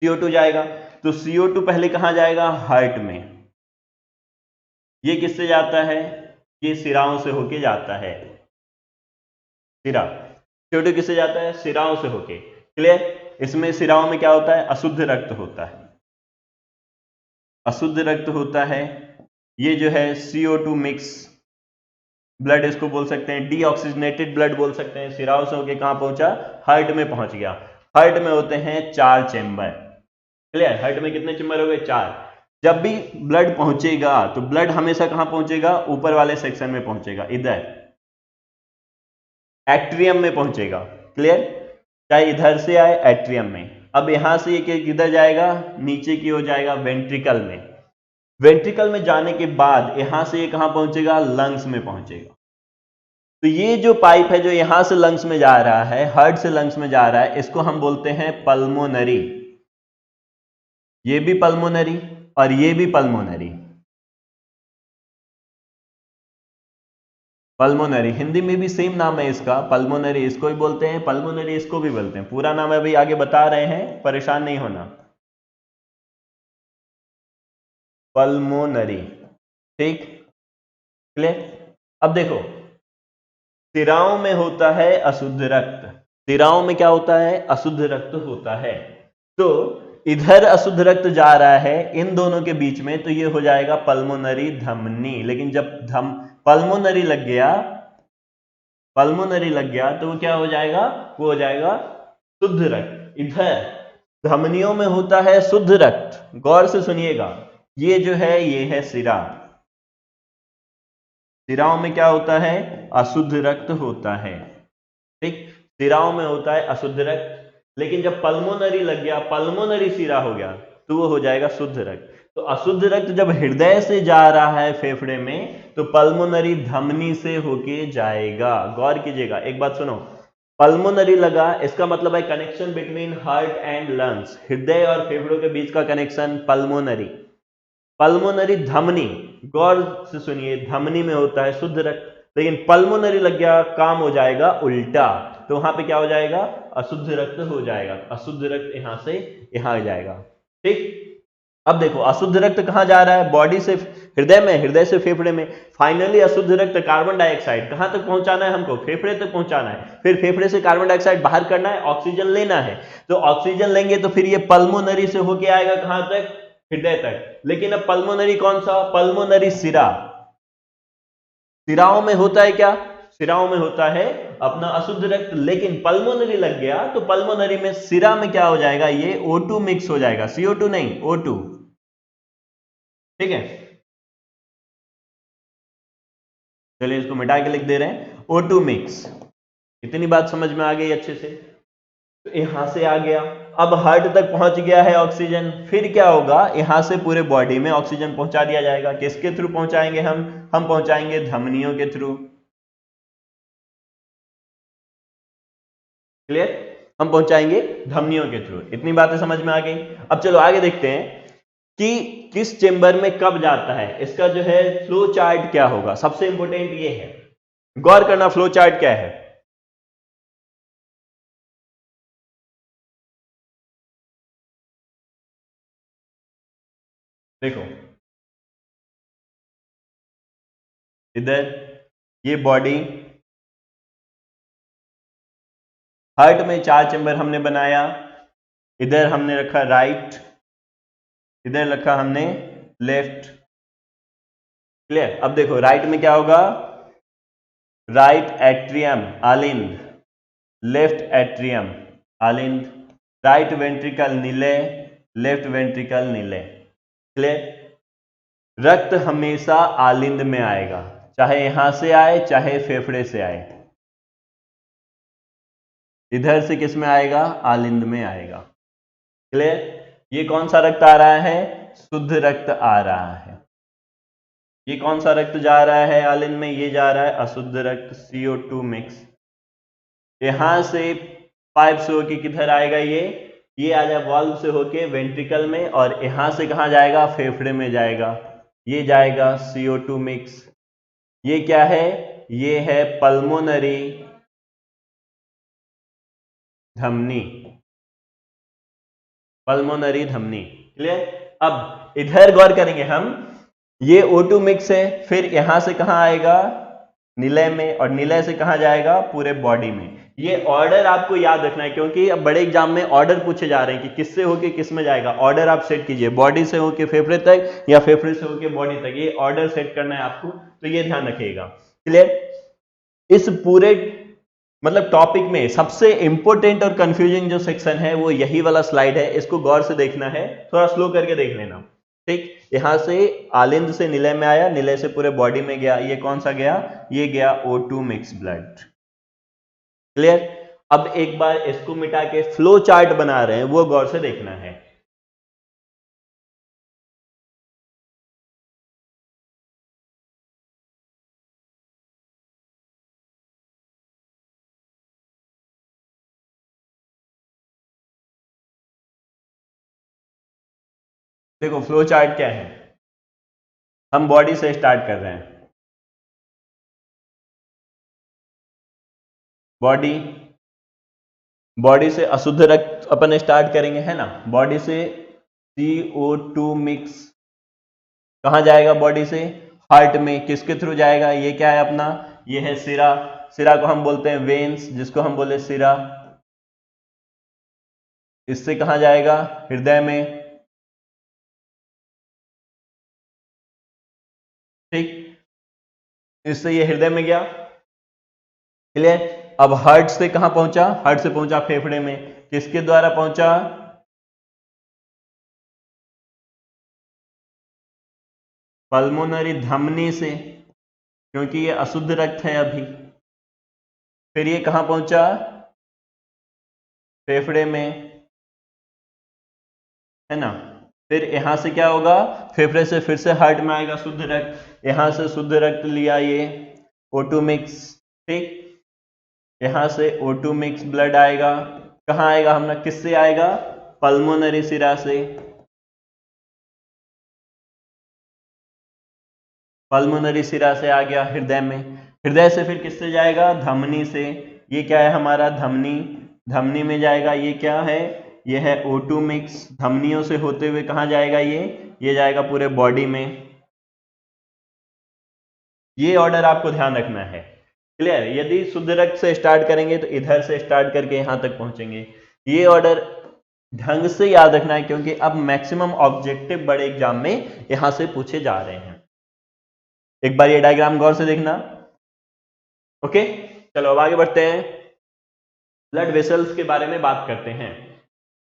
CO2 जाएगा, तो CO2 पहले कहां जाएगा, हार्ट में। ये किससे जाता है, ये सिराओं से होके जाता है, सिरा। CO2 किससे जाता है, सिराओं से होके। क्लियर। इसमें सिराओं में क्या होता है, अशुद्ध रक्त होता है, अशुद्ध रक्त होता है। ये जो है CO2 मिक्स ब्लड इसको बोल सकते हैं, डीऑक्सीजनेटेड ब्लड बोल सकते हैं। सिराओं से होके कहां पहुंचा, हार्ट में पहुंच गया। हार्ट में होते हैं 4 चेंबर। क्लियर। हार्ट में कितने चेंबर हो गए, 4। जब भी ब्लड पहुंचेगा तो ब्लड हमेशा कहां पहुंचेगा, ऊपर वाले सेक्शन में पहुंचेगा, इधर एट्रियम में पहुंचेगा। क्लियर। चाहे इधर से आए, एट्रियम में। अब यहां से ये किधर जाएगा, नीचे की ओर जाएगा, वेंट्रिकल में। वेंट्रिकल में जाने के बाद यहां से ये कहां पहुंचेगा, लंग्स में पहुंचेगा। तो ये जो पाइप है जो यहां से लंग्स में जा रहा है, हार्ट से लंग्स में जा रहा है, इसको हम बोलते हैं पल्मोनरी। ये भी पल्मोनरी और ये भी पल्मोनरी। पल्मोनरी हिंदी में भी सेम नाम है इसका, पल्मोनरी इसको भी बोलते हैं, पल्मोनरी इसको भी बोलते हैं। पूरा नाम अभी आगे बता रहे हैं, परेशान नहीं होना। पल्मोनरी, ठीक। क्लियर। अब देखो, सिराओं में होता है अशुद्ध रक्त, सिराओं में क्या होता है, अशुद्ध रक्त होता है। तो इधर अशुद्ध रक्त जा रहा है इन दोनों के बीच में, तो ये हो जाएगा पल्मोनरी धमनी। लेकिन जब पल्मोनरी लग गया, पल्मोनरी लग गया तो वो क्या हो जाएगा, वो हो जाएगा शुद्ध रक्त। इधर धमनियों में होता है शुद्ध रक्त। गौर से सुनिएगा, ये जो है ये है सिरा, सिराओं में क्या होता है, अशुद्ध रक्त होता है। ठीक। सिराओं में होता है अशुद्ध रक्त, लेकिन जब पल्मोनरी लग गया, पल्मोनरी सिरा हो गया, तो वो हो जाएगा शुद्ध रक्त। तो अशुद्ध रक्त जब हृदय से जा रहा है फेफड़े में, तो पल्मोनरी धमनी से होके जाएगा। गौर कीजिएगा, एक बात सुनो, पल्मोनरी लगा, इसका मतलब है connection between heart and lungs, हृदय और फेफड़ों के बीच का कनेक्शन पल्मोनरी। पल्मोनरी धमनी, गौर से सुनिए, धमनी में होता है शुद्ध रक्त, लेकिन पल्मोनरी लग गया, काम हो जाएगा उल्टा। तो वहां पे क्या हो जाएगा, अशुद्ध रक्त हो जाएगा, अशुद्ध रक्त यहां से यहां आ जाएगा। ठीक। अब देखो, अशुद्ध रक्त कहां जा रहा है, बॉडी से हृदय में, हृदय से फेफड़े में। फाइनली अशुद्ध रक्त कार्बन डाइऑक्साइड कहां तक पहुंचाना है हमको, फेफड़े तक पहुंचाना है। फिर फेफड़े से कार्बन डाइऑक्साइड बाहर करना है, ऑक्सीजन लेना है। तो ऑक्सीजन लेंगे तो फिर ये पल्मोनरी से होके आएगा कहां तक, हृदय तक। लेकिन अब पल्मोनरी कौन सा, पल्मोनरी सिरा। सिराओं में होता है क्या, सिराओं में होता है अपना अशुद्ध रक्त, लेकिन पल्मोनरी लग गया तो पल्मोनरी में, सिरा में क्या हो जाएगा, ये O2 मिक्स हो जाएगा, CO2 नहीं, O2। ठीक है, चलिए इसको मिटा के लिख दे रहे हैं, O2 मिक्स। इतनी बात समझ में आ गई अच्छे से। तो यहां से आ गया, अब हार्ट तक पहुंच गया है ऑक्सीजन। फिर क्या होगा, यहां से पूरे बॉडी में ऑक्सीजन पहुंचा दिया जाएगा। किसके थ्रू पहुंचाएंगे हम पहुंचाएंगे धमनियों के थ्रू। क्लियर। हम पहुंचाएंगे धमनियों के थ्रू। इतनी बातें समझ में आ गई। अब चलो आगे देखते हैं कि किस चेंबर में कब जाता है। इसका जो है फ्लो चार्ट क्या होगा, सबसे इंपॉर्टेंट ये है, गौर करना फ्लो चार्ट क्या है। देखो, इधर ये बॉडी, हार्ट में 4 चेंबर हमने बनाया। इधर हमने रखा राइट, इधर रखा हमने लेफ्ट। क्लियर। अब देखो, राइट में क्या होगा, राइट एट्रियम आलिंद, लेफ्ट एट्रियम आलिंद, राइट वेंट्रिकल नीले, लेफ्ट वेंट्रिकल नीले। क्लियर। रक्त हमेशा आलिंद में आएगा, चाहे यहां से आए चाहे फेफड़े से आए। इधर से किस में आएगा, आलिंद में आएगा। क्लियर। ये कौन सा रक्त आ रहा है, शुद्ध रक्त आ रहा है। ये कौन सा रक्त जा रहा है आलिंद में, ये जा रहा है अशुद्ध रक्त, CO2 मिक्स। यहां से पाइप से होके किधर आएगा, ये आ जाए वाल्व से होके वेंट्रिकल में, और यहां से कहां जाएगा, फेफड़े में जाएगा। ये जाएगा CO2 मिक्स। ये क्या है? ये है पल्मोनरी धमनी, पल्मोनरी धमनी। क्लियर? अब इधर गौर करेंगे हम, ये O2 मिक्स है, फिर यहां से कहां आएगा? निलय में, और निलय से कहां जाएगा? पूरे बॉडी में। ये ऑर्डर आपको याद रखना है, क्योंकि अब बड़े एग्जाम में ऑर्डर पूछे जा रहे हैं कि किससे होके किस में जाएगा। ऑर्डर आप सेट कीजिए, बॉडी से होके फेफड़े तक या फेफड़े से होके बॉडी तक, ये ऑर्डर सेट करना है आपको, तो ये ध्यान रखिएगा। क्लियर? इस पूरे मतलब टॉपिक में सबसे इंपॉर्टेंट और कंफ्यूजिंग जो सेक्शन है वो यही वाला स्लाइड है, इसको गौर से देखना है, थोड़ा स्लो करके देख लेना। ठीक, यहां से आलिंद से निलय में आया, निलय से पूरे बॉडी में गया, ये कौन सा गया? ये गया O2 मिक्स ब्लड। क्लियर? अब एक बार इसको मिटा के फ्लो चार्ट बना रहे हैं, वो गौर से देखना है। देखो फ्लो चार्ट क्या है, हम बॉडी से स्टार्ट कर रहे हैं। बॉडी, बॉडी से अशुद्ध रक्त अपन स्टार्ट करेंगे, है ना? बॉडी से CO2 मिक्स कहां जाएगा? बॉडी से हार्ट में। किसके थ्रू जाएगा? ये क्या है अपना? ये है सिरा, सिरा को हम बोलते हैं वेन्स, जिसको हम बोले सिरा। इससे कहां जाएगा? हृदय में। ठीक, इससे ये हृदय में गया। क्लियर? अब हार्ट से कहां पहुंचा? हार्ट से पहुंचा फेफड़े में। किसके द्वारा पहुंचा? पल्मोनरी धमनी से, क्योंकि ये अशुद्ध रक्त है अभी। फिर ये कहां पहुंचा? फेफड़े में, है ना? फिर यहां से क्या होगा? फेफड़े से फिर से हार्ट में आएगा शुद्ध रक्त, यहां से शुद्ध रक्त लिया ये O2 मिक्स। ठीक, यहां से O2 मिक्स ब्लड आएगा, कहां आएगा? हमने किससे आएगा? पल्मोनरी सिरा से। पल्मोनरी सिरा से आ गया हृदय में, हृदय से फिर किससे जाएगा? धमनी से। ये क्या है हमारा? धमनी, धमनी में जाएगा। ये क्या है? ये है O2 मिक्स। धमनियों से होते हुए कहां जाएगा? ये जाएगा पूरे बॉडी में। ये ऑर्डर आपको ध्यान रखना है। क्लियर? यदि शुद्ध रक्त से स्टार्ट करेंगे तो इधर से स्टार्ट करके यहां तक पहुंचेंगे। ये ऑर्डर ढंग से याद रखना है, क्योंकि अब मैक्सिमम ऑब्जेक्टिव बड़े एग्जाम में यहां से पूछे जा रहे हैं। एक बार ये डायग्राम गौर से देखना। ओके, चलो अब आगे बढ़ते हैं, ब्लड वेसल्स के बारे में बात करते हैं।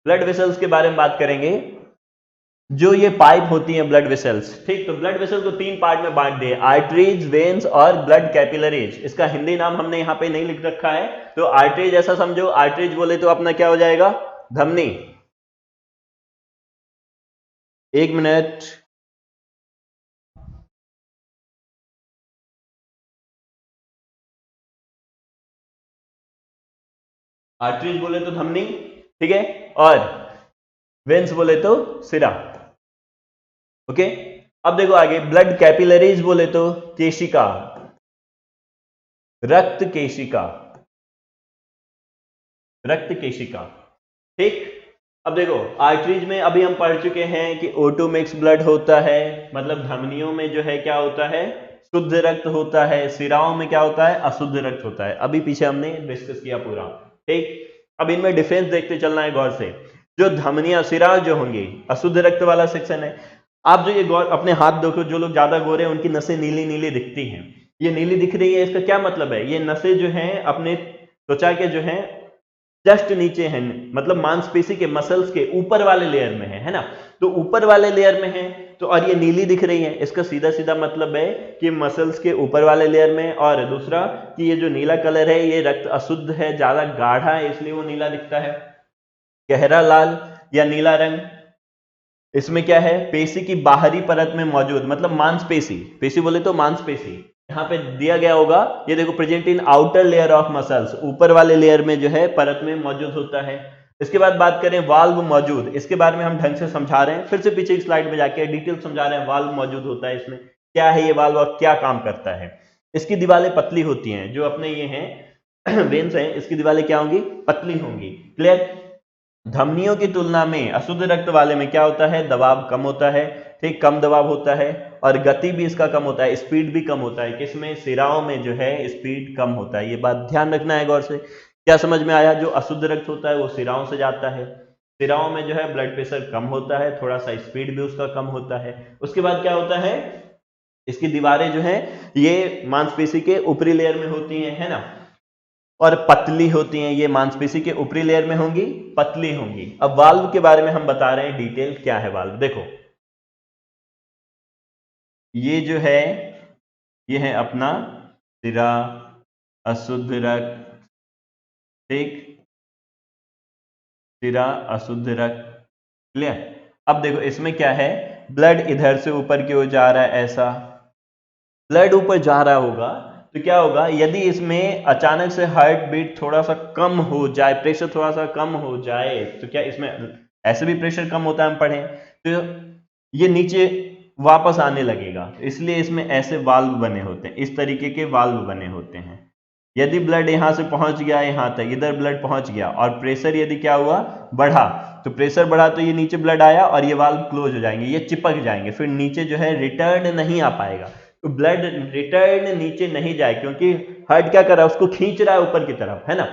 ब्लड वेसल्स के बारे में बात करेंगे, जो ये पाइप होती हैं ब्लड वेसल्स। ठीक, तो ब्लड वेसल को तीन पार्ट में बांट दिए, आर्टरीज, वेन्स और ब्लड कैपिलरीज। इसका हिंदी नाम हमने यहाँ पे नहीं लिख रखा है, तो आर्टरीज ऐसा समझो, आर्टरीज बोले तो अपना क्या हो जाएगा? धमनी। एक मिनट, आर्टरीज बोले तो धमनी, ठीक है, और वेन्स बोले तो सिरा। ओके, अब देखो आगे, ब्लड कैपिलरीज बोले तो केशिका, रक्त केशिका, रक्त केशिका। ठीक, अब देखो आर्टरीज में अभी हम पढ़ चुके हैं कि O2 मिक्स ब्लड होता है, मतलब धमनियों में जो है क्या होता है? शुद्ध रक्त होता है। सिराओं में क्या होता है? अशुद्ध रक्त होता है। अभी पीछे हमने डिस्कस किया पूरा। ठीक, अब इनमें डिफरेंस देखते चलना है गौर से। जो धमनियां, सिरा जो होंगी, अशुद्ध रक्त वाला सेक्शन है। आप जो ये गौर अपने हाथ देखो, जो लोग ज्यादा गोरे हैं उनकी नसें नीली नीली दिखती हैं। ये नीली दिख रही है, इसका क्या मतलब है? ये नसें जो हैं अपने त्वचा के जो हैं जस्ट नीचे है, मतलब मांसपेशी के, मसल्स के ऊपर वाले लेयर में है ना? तो ऊपर वाले लेयर में है, तो और ये नीली दिख रही है, इसका सीधा सीधा मतलब है कि मसल्स के ऊपर वाले लेयर में। और दूसरा कि ये जो नीला कलर है ये रक्त अशुद्ध है, ज्यादा गाढ़ा है, इसलिए वो नीला दिखता है। गहरा लाल या नीला रंग, इसमें क्या है? पेशी की बाहरी परत में मौजूद, मतलब मांसपेशी, पेशी बोले तो मांसपेशी, यहाँ पे दिया गया होगा, ये देखो, present in outer layer of muscles, ऊपर वाले लेयर में जो है परत में मौजूद होता है। इसके बाद बात करें वाल्व मौजूद, इसके बारे में हम ढंग से समझा रहे हैं, फिर से पीछे की स्लाइड में जाके डिटेल समझा रहे हैं। वाल्व मौजूद होता है इसमें, क्या है ये वाल्व और क्या काम करता है? इसकी दीवारें पतली होती हैं, जो अपने ये हैं वेन्स हैं, इसकी दीवारें क्या होंगी, पतली होंगी। क्लियर। धमनियों की तुलना में अशुद्ध रक्त वाले में क्या होता है, दबाव कम होता है, ठीक, कम दबाव होता है, और गति भी इसका कम होता है, स्पीड भी कम होता है। किसमें, सिराओं में जो है स्पीड कम होता है। ये बात ध्यान रखना है गौर से। क्या समझ में आया, जो अशुद्ध रक्त होता है वो सिराओं से जाता है, सिराओं में जो है ब्लड प्रेशर कम होता है, थोड़ा सा स्पीड भी उसका कम होता है। उसके बाद क्या होता है, इसकी दीवारें जो है ये मांसपेशी के ऊपरी लेयर में होती हैं, है ना, और पतली होती हैं। ये मांसपेशी के ऊपरी लेयर में होंगी, पतली होंगी। अब वाल्व के बारे में हम बता रहे हैं डिटेल, क्या है वाल्व, देखो ये जो है ये है अपना सिरा, अशुद्ध रक्त, ठीक, सिरा अशुद्ध रक्त। क्लियर। अब देखो इसमें क्या है, ब्लड इधर से ऊपर की ओर जा रहा है, ऐसा ब्लड ऊपर जा रहा होगा तो क्या होगा, यदि इसमें अचानक से हार्ट बीट थोड़ा सा कम हो जाए, प्रेशर थोड़ा सा कम हो जाए, तो क्या इसमें, ऐसे भी प्रेशर कम होता है, हम पढ़े, तो ये नीचे वापस आने लगेगा, इसलिए इसमें ऐसे वाल्व बने होते हैं, इस तरीके के वाल्व बने होते हैं। यदि ब्लड यहां से पहुंच गया यहां तक, इधर ब्लड पहुंच गया और प्रेशर यदि क्या हुआ, बढ़ा, तो प्रेशर बढ़ा तो ये नीचे ब्लड आया और ये वाल्व क्लोज हो जाएंगे, ये चिपक जाएंगे, फिर नीचे जो है रिटर्न नहीं आ पाएगा। तो ब्लड रिटर्न नीचे नहीं जाए, क्योंकि हार्ट क्या कर रहा है, उसको खींच रहा है ऊपर की तरफ, है ना,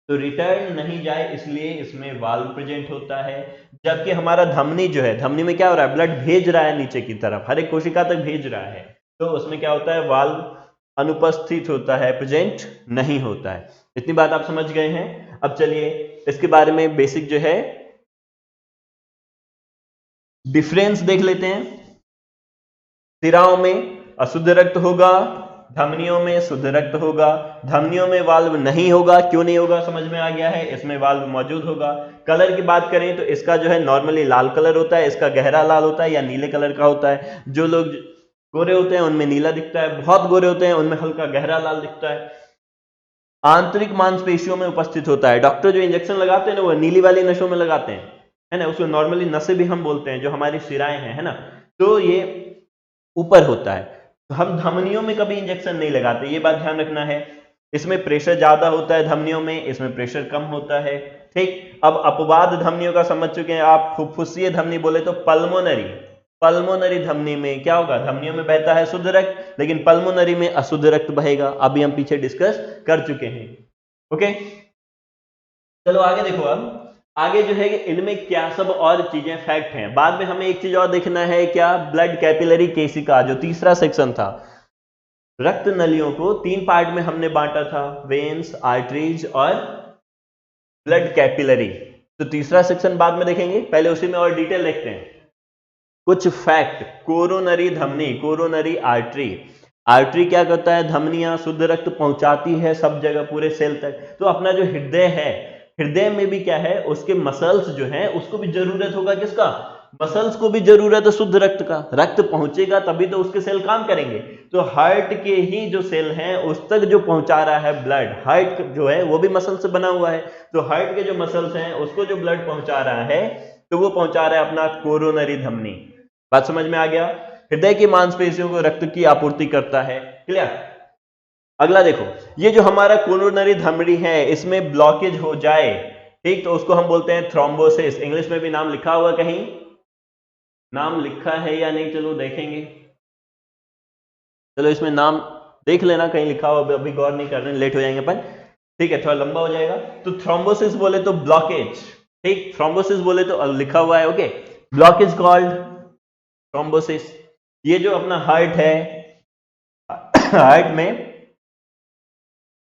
तो रिटर्न नहीं जाए, इसलिए इसमें वाल्व प्रेजेंट होता है। जबकि हमारा धमनी जो है, धमनी में क्या हो रहा है, ब्लड भेज रहा है नीचे की तरफ, हर एक कोशिका तक भेज रहा है, तो उसमें क्या होता है, वाल्व अनुपस्थित होता है, प्रेजेंट नहीं होता है। इतनी बात आप समझ गए हैं। अब चलिए इसके बारे में बेसिक जो है डिफरेंस देख लेते हैं। सिराओं में अशुद्ध रक्त होगा, धमनियों में शुद्ध रक्त होगा। धमनियों में वाल्व नहीं होगा, क्यों नहीं होगा, समझ में आ गया है, इसमें वाल्व मौजूद होगा। कलर की बात करें तो इसका जो है नॉर्मली लाल कलर होता है, इसका गहरा लाल होता है या नीले कलर का होता है। जो लोग गोरे होते हैं उनमें नीला दिखता है, बहुत गोरे होते हैं उनमें हल्का गहरा लाल दिखता है। आंतरिक मांसपेशियों में उपस्थित होता है। डॉक्टर जो इंजेक्शन लगाते हैं ना, वो नीली वाली नसों में लगाते हैं, है ना, उसको नॉर्मली नसें भी हम बोलते हैं, जो हमारी शिराएं हैं, है ना, तो ये ऊपर होता है। तो हम धमनियों में कभी इंजेक्शन नहीं लगाते, ये बात ध्यान रखना है। इसमें प्रेशर ज्यादा होता है धमनियों में, इसमें प्रेशर कम होता है, ठीक। अब अपवाद धमनियों का समझ चुके हैं आप। फुफ्फुसीय धमनी बोले तो पल्मोनरी, पल्मोनरी धमनी में क्या होगा, धमनियों में बहता है शुद्ध रक्त, लेकिन पल्मोनरी में अशुद्ध रक्त बहेगा। अभी हम पीछे डिस्कस कर चुके हैं। ओके, चलो आगे देखो। अब आगे जो है इनमें क्या सब और चीजें फैक्ट हैं। बाद में हमें एक चीज और देखना है, क्या, ब्लड कैपिलरी केसिका, जो तीसरा सेक्शन था। रक्त नलियों को तीन पार्ट में हमने बांटा था, वेन्स, आर्टरीज और ब्लड कैपिलरी। तो तीसरा सेक्शन बाद में देखेंगे, पहले उसी में और डिटेल देखते हैं। कुछ फैक्ट। कोरोनरी धमनी, कोरोनरी आर्टरी, आर्टरी क्या करता है, धमनियां शुद्ध रक्त पहुंचाती है सब जगह, पूरे सेल तक। तो अपना जो हृदय है, हृदय में भी क्या है, उसके मसल्स जो है उसको भी जरूरत होगा, किसका, मसल्स को भी जरूरत है शुद्ध रक्त का। रक्त पहुंचेगा तभी तो उसके सेल काम करेंगे। तो हार्ट के ही जो सेल हैं उस तक जो पहुंचा रहा है ब्लड, हार्ट जो है वो भी मसल से बना हुआ है, तो हार्ट के जो मसल्स हैं उसको जो ब्लड पहुंचा रहा है, तो वो पहुंचा रहा है अपना कोरोनरी धमनी। बात समझ में आ गया। हृदय की मांसपेशियों को रक्त की आपूर्ति करता है। क्लियर। अगला देखो, ये जो हमारा कोरोनरी धमनी है इसमें ब्लॉकेज हो जाए, ठीक, तो उसको हम बोलते हैं थ्रोम्बोसिस। इंग्लिश में भी नाम लिखा हुआ, कहीं नाम लिखा है या नहीं, चलो देखेंगे। चलो इसमें नाम देख लेना, कहीं लिखा हुआ, अभी गौर नहीं कर रहे, लेट हो जाएंगे अपन, ठीक है, थोड़ा लंबा हो जाएगा। तो थ्रोम्बोसिस बोले तो ब्लॉकेज, ठीक, थ्रोम्बोसिस बोले तो लिखा हुआ है, ओके, ब्लॉकेज कॉल्ड थ्रोम्बोसिस। ये जो अपना हार्ट है, हार्ट में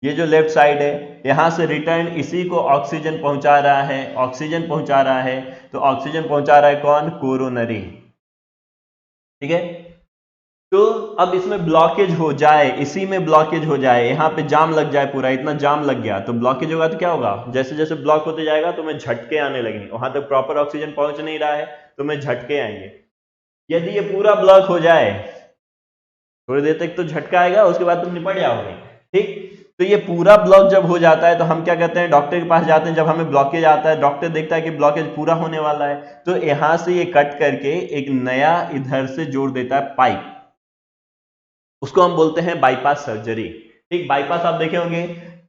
ये जो लेफ्ट साइड है, यहां से रिटर्न इसी को ऑक्सीजन पहुंचा रहा है, ऑक्सीजन पहुंचा रहा है, तो ऑक्सीजन पहुंचा रहा है कौन, कोरोनरी, ठीक है। तो अब इसमें ब्लॉकेज हो जाए, इसी में ब्लॉकेज हो जाए, यहां पे जाम लग जाए, पूरा इतना जाम लग गया, तो ब्लॉकेज होगा तो क्या होगा, जैसे जैसे ब्लॉक होते जाएगा तो मैं झटके आने लगेंगे, वहां तक प्रॉपर ऑक्सीजन पहुंच नहीं रहा है तो मैं झटके आएंगे। यदि ये पूरा ब्लॉक हो जाए, थोड़ी देर तक तो झटका आएगा, उसके बाद तुम निपट जाओगे, ठीक। तो ये पूरा ब्लॉक जब हो जाता है तो हम क्या कहते हैं, डॉक्टर के पास जाते हैं। जब हमें ब्लॉकेज आता है, डॉक्टर देखता है कि ब्लॉकेज पूरा होने वाला है, तो यहां से ये कट करके एक नया इधर से जोड़ देता है पाइप, उसको हम बोलते हैं बाईपास सर्जरी। ठीक, बाईपास आप देखे होंगे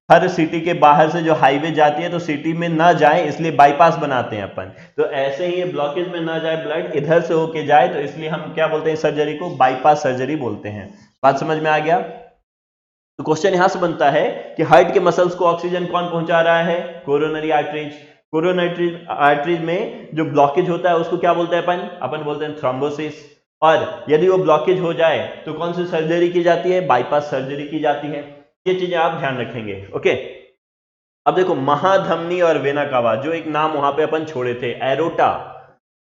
हर सिटी के बाहर से जो हाईवे जाती है तो सिटी में ना जाए इसलिए बाईपास बनाते हैं अपन। तो ऐसे ही ब्लॉकेज में ना जाए ब्लड, इधर से होके जाए, तो इसलिए हम क्या बोलते हैं सर्जरी को, बाईपास सर्जरी बोलते हैं। बात समझ में आ गया? तो क्वेश्चन यहां से बनता है कि हार्ट के मसल्स को ऑक्सीजन कौन पहुंचा रहा है? Coronary arteries. कोरोनरी आर्टरीज में जो ब्लॉकेज होता है उसको क्या बोलते हैं अपन बोलते हैं थ्रोम्बोसिस। और यदि वो ब्लॉकेज हो जाए तो कौन सी सर्जरी की जाती है? बाईपास सर्जरी की जाती है। ये चीजें आप ध्यान रखेंगे। ओके, अब देखो महाधमनी और वेना कावा, जो एक नाम वहां पे अपन छोड़े थे, aorta.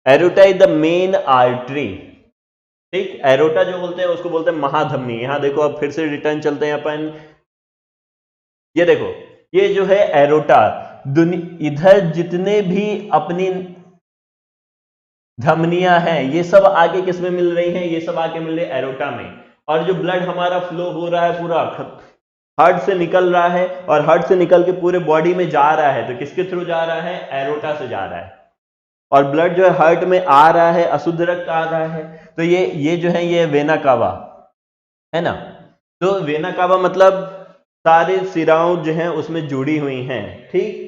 Aorta is the main artery. ठीक, एरोटा जो बोलते हैं उसको बोलते हैं महाधमनी। यहां देखो, अब फिर से रिटर्न चलते हैं अपन। ये देखो, ये जो है एरोटा, इधर जितने भी अपनी धमनियां हैं ये सब आगे किस में मिल रही हैं? ये सब आगे मिल रही है एरोटा में। और जो ब्लड हमारा फ्लो हो रहा है पूरा हार्ट से निकल रहा है, और हार्ट से निकल के पूरे बॉडी में जा रहा है, तो किसके थ्रू जा रहा है? एरोटा से जा रहा है। और ब्लड जो है हार्ट में आ रहा है, अशुद्ध रक्त आ रहा है, तो ये जो है ये वेना कावा है ना। तो वेना कावा मतलब सारे सिराओं जो हैं उसमें जुड़ी हुई हैं। ठीक,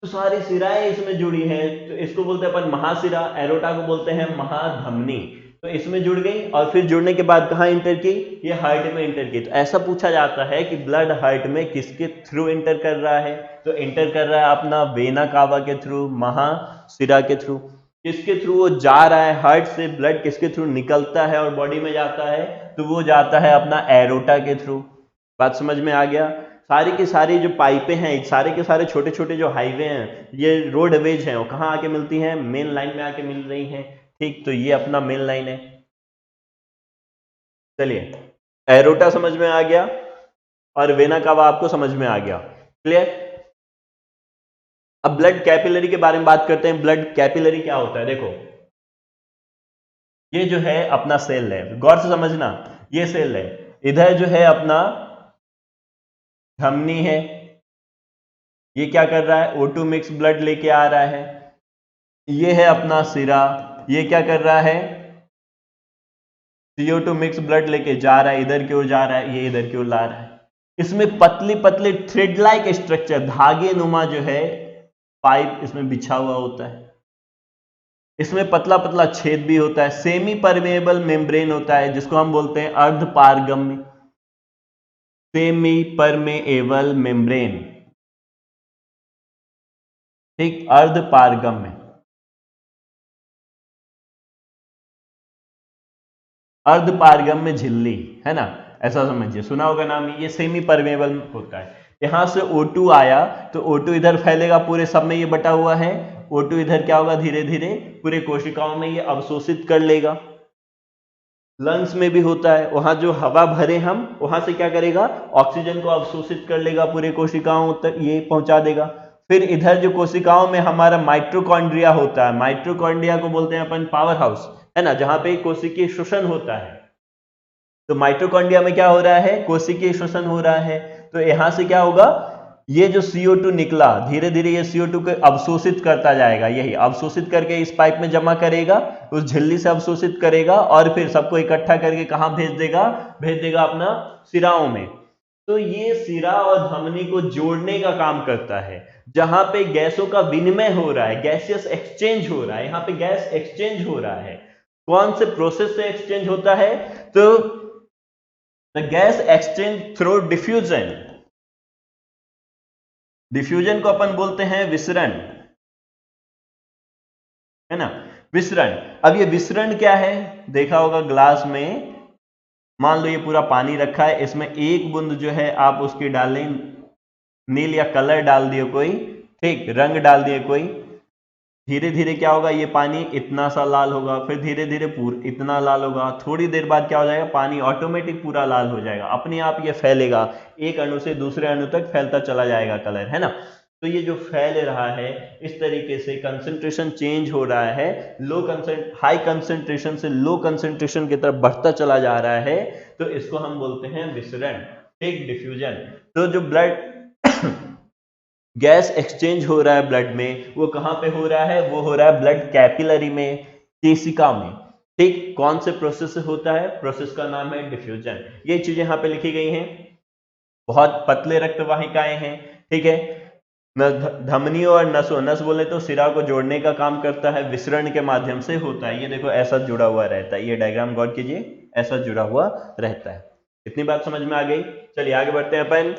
तो सारी सिराएं इसमें जुड़ी हैं, तो इसको बोलते हैं अपन महासिरा। एरोटा को बोलते हैं महाधमनी। तो इसमें जुड़ गई, और फिर जुड़ने के बाद कहां इंटर की? ये हार्ट में इंटर की। तो ऐसा पूछा जाता है कि ब्लड हार्ट में किसके थ्रू इंटर कर रहा है? तो इंटर कर रहा है अपना वेना कावा के थ्रू, महासिरा के थ्रू। किसके थ्रू वो जा रहा है? हार्ट से ब्लड किसके थ्रू निकलता है और बॉडी में जाता है? तो वो जाता है अपना एरोटा के थ्रू। बात समझ में आ गया? सारी की सारी जो पाइपें हैं, सारे के सारे छोटे छोटे जो हाईवे हैं, ये रोडवेज हैं, वो कहाँ आके मिलती हैं? मेन लाइन में आके मिल रही हैं। ठीक, तो ये अपना मेन लाइन है। चलिए, एरोटा समझ में आ गया और वेना कावा आपको समझ में आ गया। क्लियर? अब ब्लड कैपिलरी के बारे में बात करते हैं। ब्लड कैपिलरी क्या होता है? देखो, ये जो है अपना सेल है, गौर से समझना, ये सेल है। इधर जो है अपना धमनी है, ये क्या कर रहा है? O2 मिक्स ब्लड लेके आ रहा है। ये है अपना सिरा, ये क्या कर रहा है? CO2 मिक्स ब्लड लेके जा रहा है, इधर की ओर जा रहा है, ये इधर की ओर ला रहा है। इसमें पतली पतली थ्रेड लाइक स्ट्रक्चर, धागे नुमा जो है पाइप इसमें बिछा हुआ होता है। इसमें पतला पतला छेद भी होता है। सेमी परमेएबल मेम्ब्रेन होता है जिसको हम बोलते हैं अर्धपारगम्य। सेमी परमेएबल मेम्ब्रेन, ठीक, अर्धपारगम्य। अर्धपारगम्य झिल्ली है ना, ऐसा समझिए, सुना होगा नाम। ये सेमी परमेबल होता है। यहां से O2 आया तो O2 इधर फैलेगा, पूरे सब में ये बटा हुआ है। O2 इधर क्या होगा? धीरे धीरे पूरे कोशिकाओं में ये अवशोषित कर लेगा। लंग्स में भी होता है, वहां जो हवा भरे हम, वहां से क्या करेगा? ऑक्सीजन को अवशोषित कर लेगा, पूरे कोशिकाओं तक ये पहुंचा देगा। फिर इधर जो कोशिकाओं में हमारा माइट्रोकॉन्ड्रिया होता है, माइट्रोकॉन्ड्रिया को बोलते हैं अपन पावर हाउस, है ना, जहां पे कोशिकीय श्वसन होता है। तो माइटोकॉन्ड्रिया में क्या हो रहा है? कोशिकीय श्वसन हो रहा है। तो यहां से क्या होगा? ये जो CO2 निकला, धीरे धीरे ये CO2 को अवशोषित करता जाएगा, यही अवशोषित करके इस पाइप में जमा करेगा, उस झिल्ली से अवशोषित करेगा, और फिर सबको इकट्ठा करके कहां भेज देगा? भेज देगा अपना सिराओं में। तो ये सिरा और धमनी को जोड़ने का काम करता है। जहां पे गैसों का विनिमय हो रहा है, गैसियस एक्सचेंज हो रहा है, यहां पे गैस एक्सचेंज हो रहा है। कौन से प्रोसेस से एक्सचेंज होता है? तो the gas exchange through diffusion. Diffusion को अपन बोलते हैं विसरण, है ना, विसरण। अब ये विसरण क्या है? देखा होगा ग्लास में, मान लो ये पूरा पानी रखा है, इसमें एक बूंद जो है आप उसकी डालें, नील या कलर डाल दिए कोई, ठीक, रंग डाल दिए कोई, धीरे धीरे क्या होगा? ये पानी इतना सा लाल होगा, फिर धीरे धीरे पूरा इतना लाल होगा, थोड़ी देर बाद क्या हो जाएगा? पानी ऑटोमेटिक पूरा लाल हो जाएगा, अपने आप ये फैलेगा, एक अणु से दूसरे अणु तक फैलता चला जाएगा कलर, है ना। तो ये जो फैल रहा है इस तरीके से कंसंट्रेशन चेंज हो रहा है, हाई कंसंट्रेशन से लो कंसंट्रेशन की तरफ बढ़ता चला जा रहा है, तो इसको हम बोलते हैं विसरण, ठीक, डिफ्यूजन। तो जो ब्लड गैस एक्सचेंज हो रहा है ब्लड में, वो कहां पे हो रहा है? वो हो रहा है ब्लड कैपिलरी में, केशिका में। ठीक, कौन से प्रोसेस से होता है? प्रोसेस का नाम है डिफ्यूजन। ये चीजें यहाँ पे लिखी गई हैं। बहुत पतले रक्तवाहिकाएं हैं, ठीक है। धमनी और नसों, नस बोले तो सिरा को जोड़ने का काम करता है, विसरण के माध्यम से होता है। ये देखो ऐसा जुड़ा हुआ रहता है, ये डायग्राम गौर कीजिए, ऐसा जुड़ा हुआ रहता है। इतनी बात समझ में आ गई? चलिए आगे बढ़ते हैं अपन।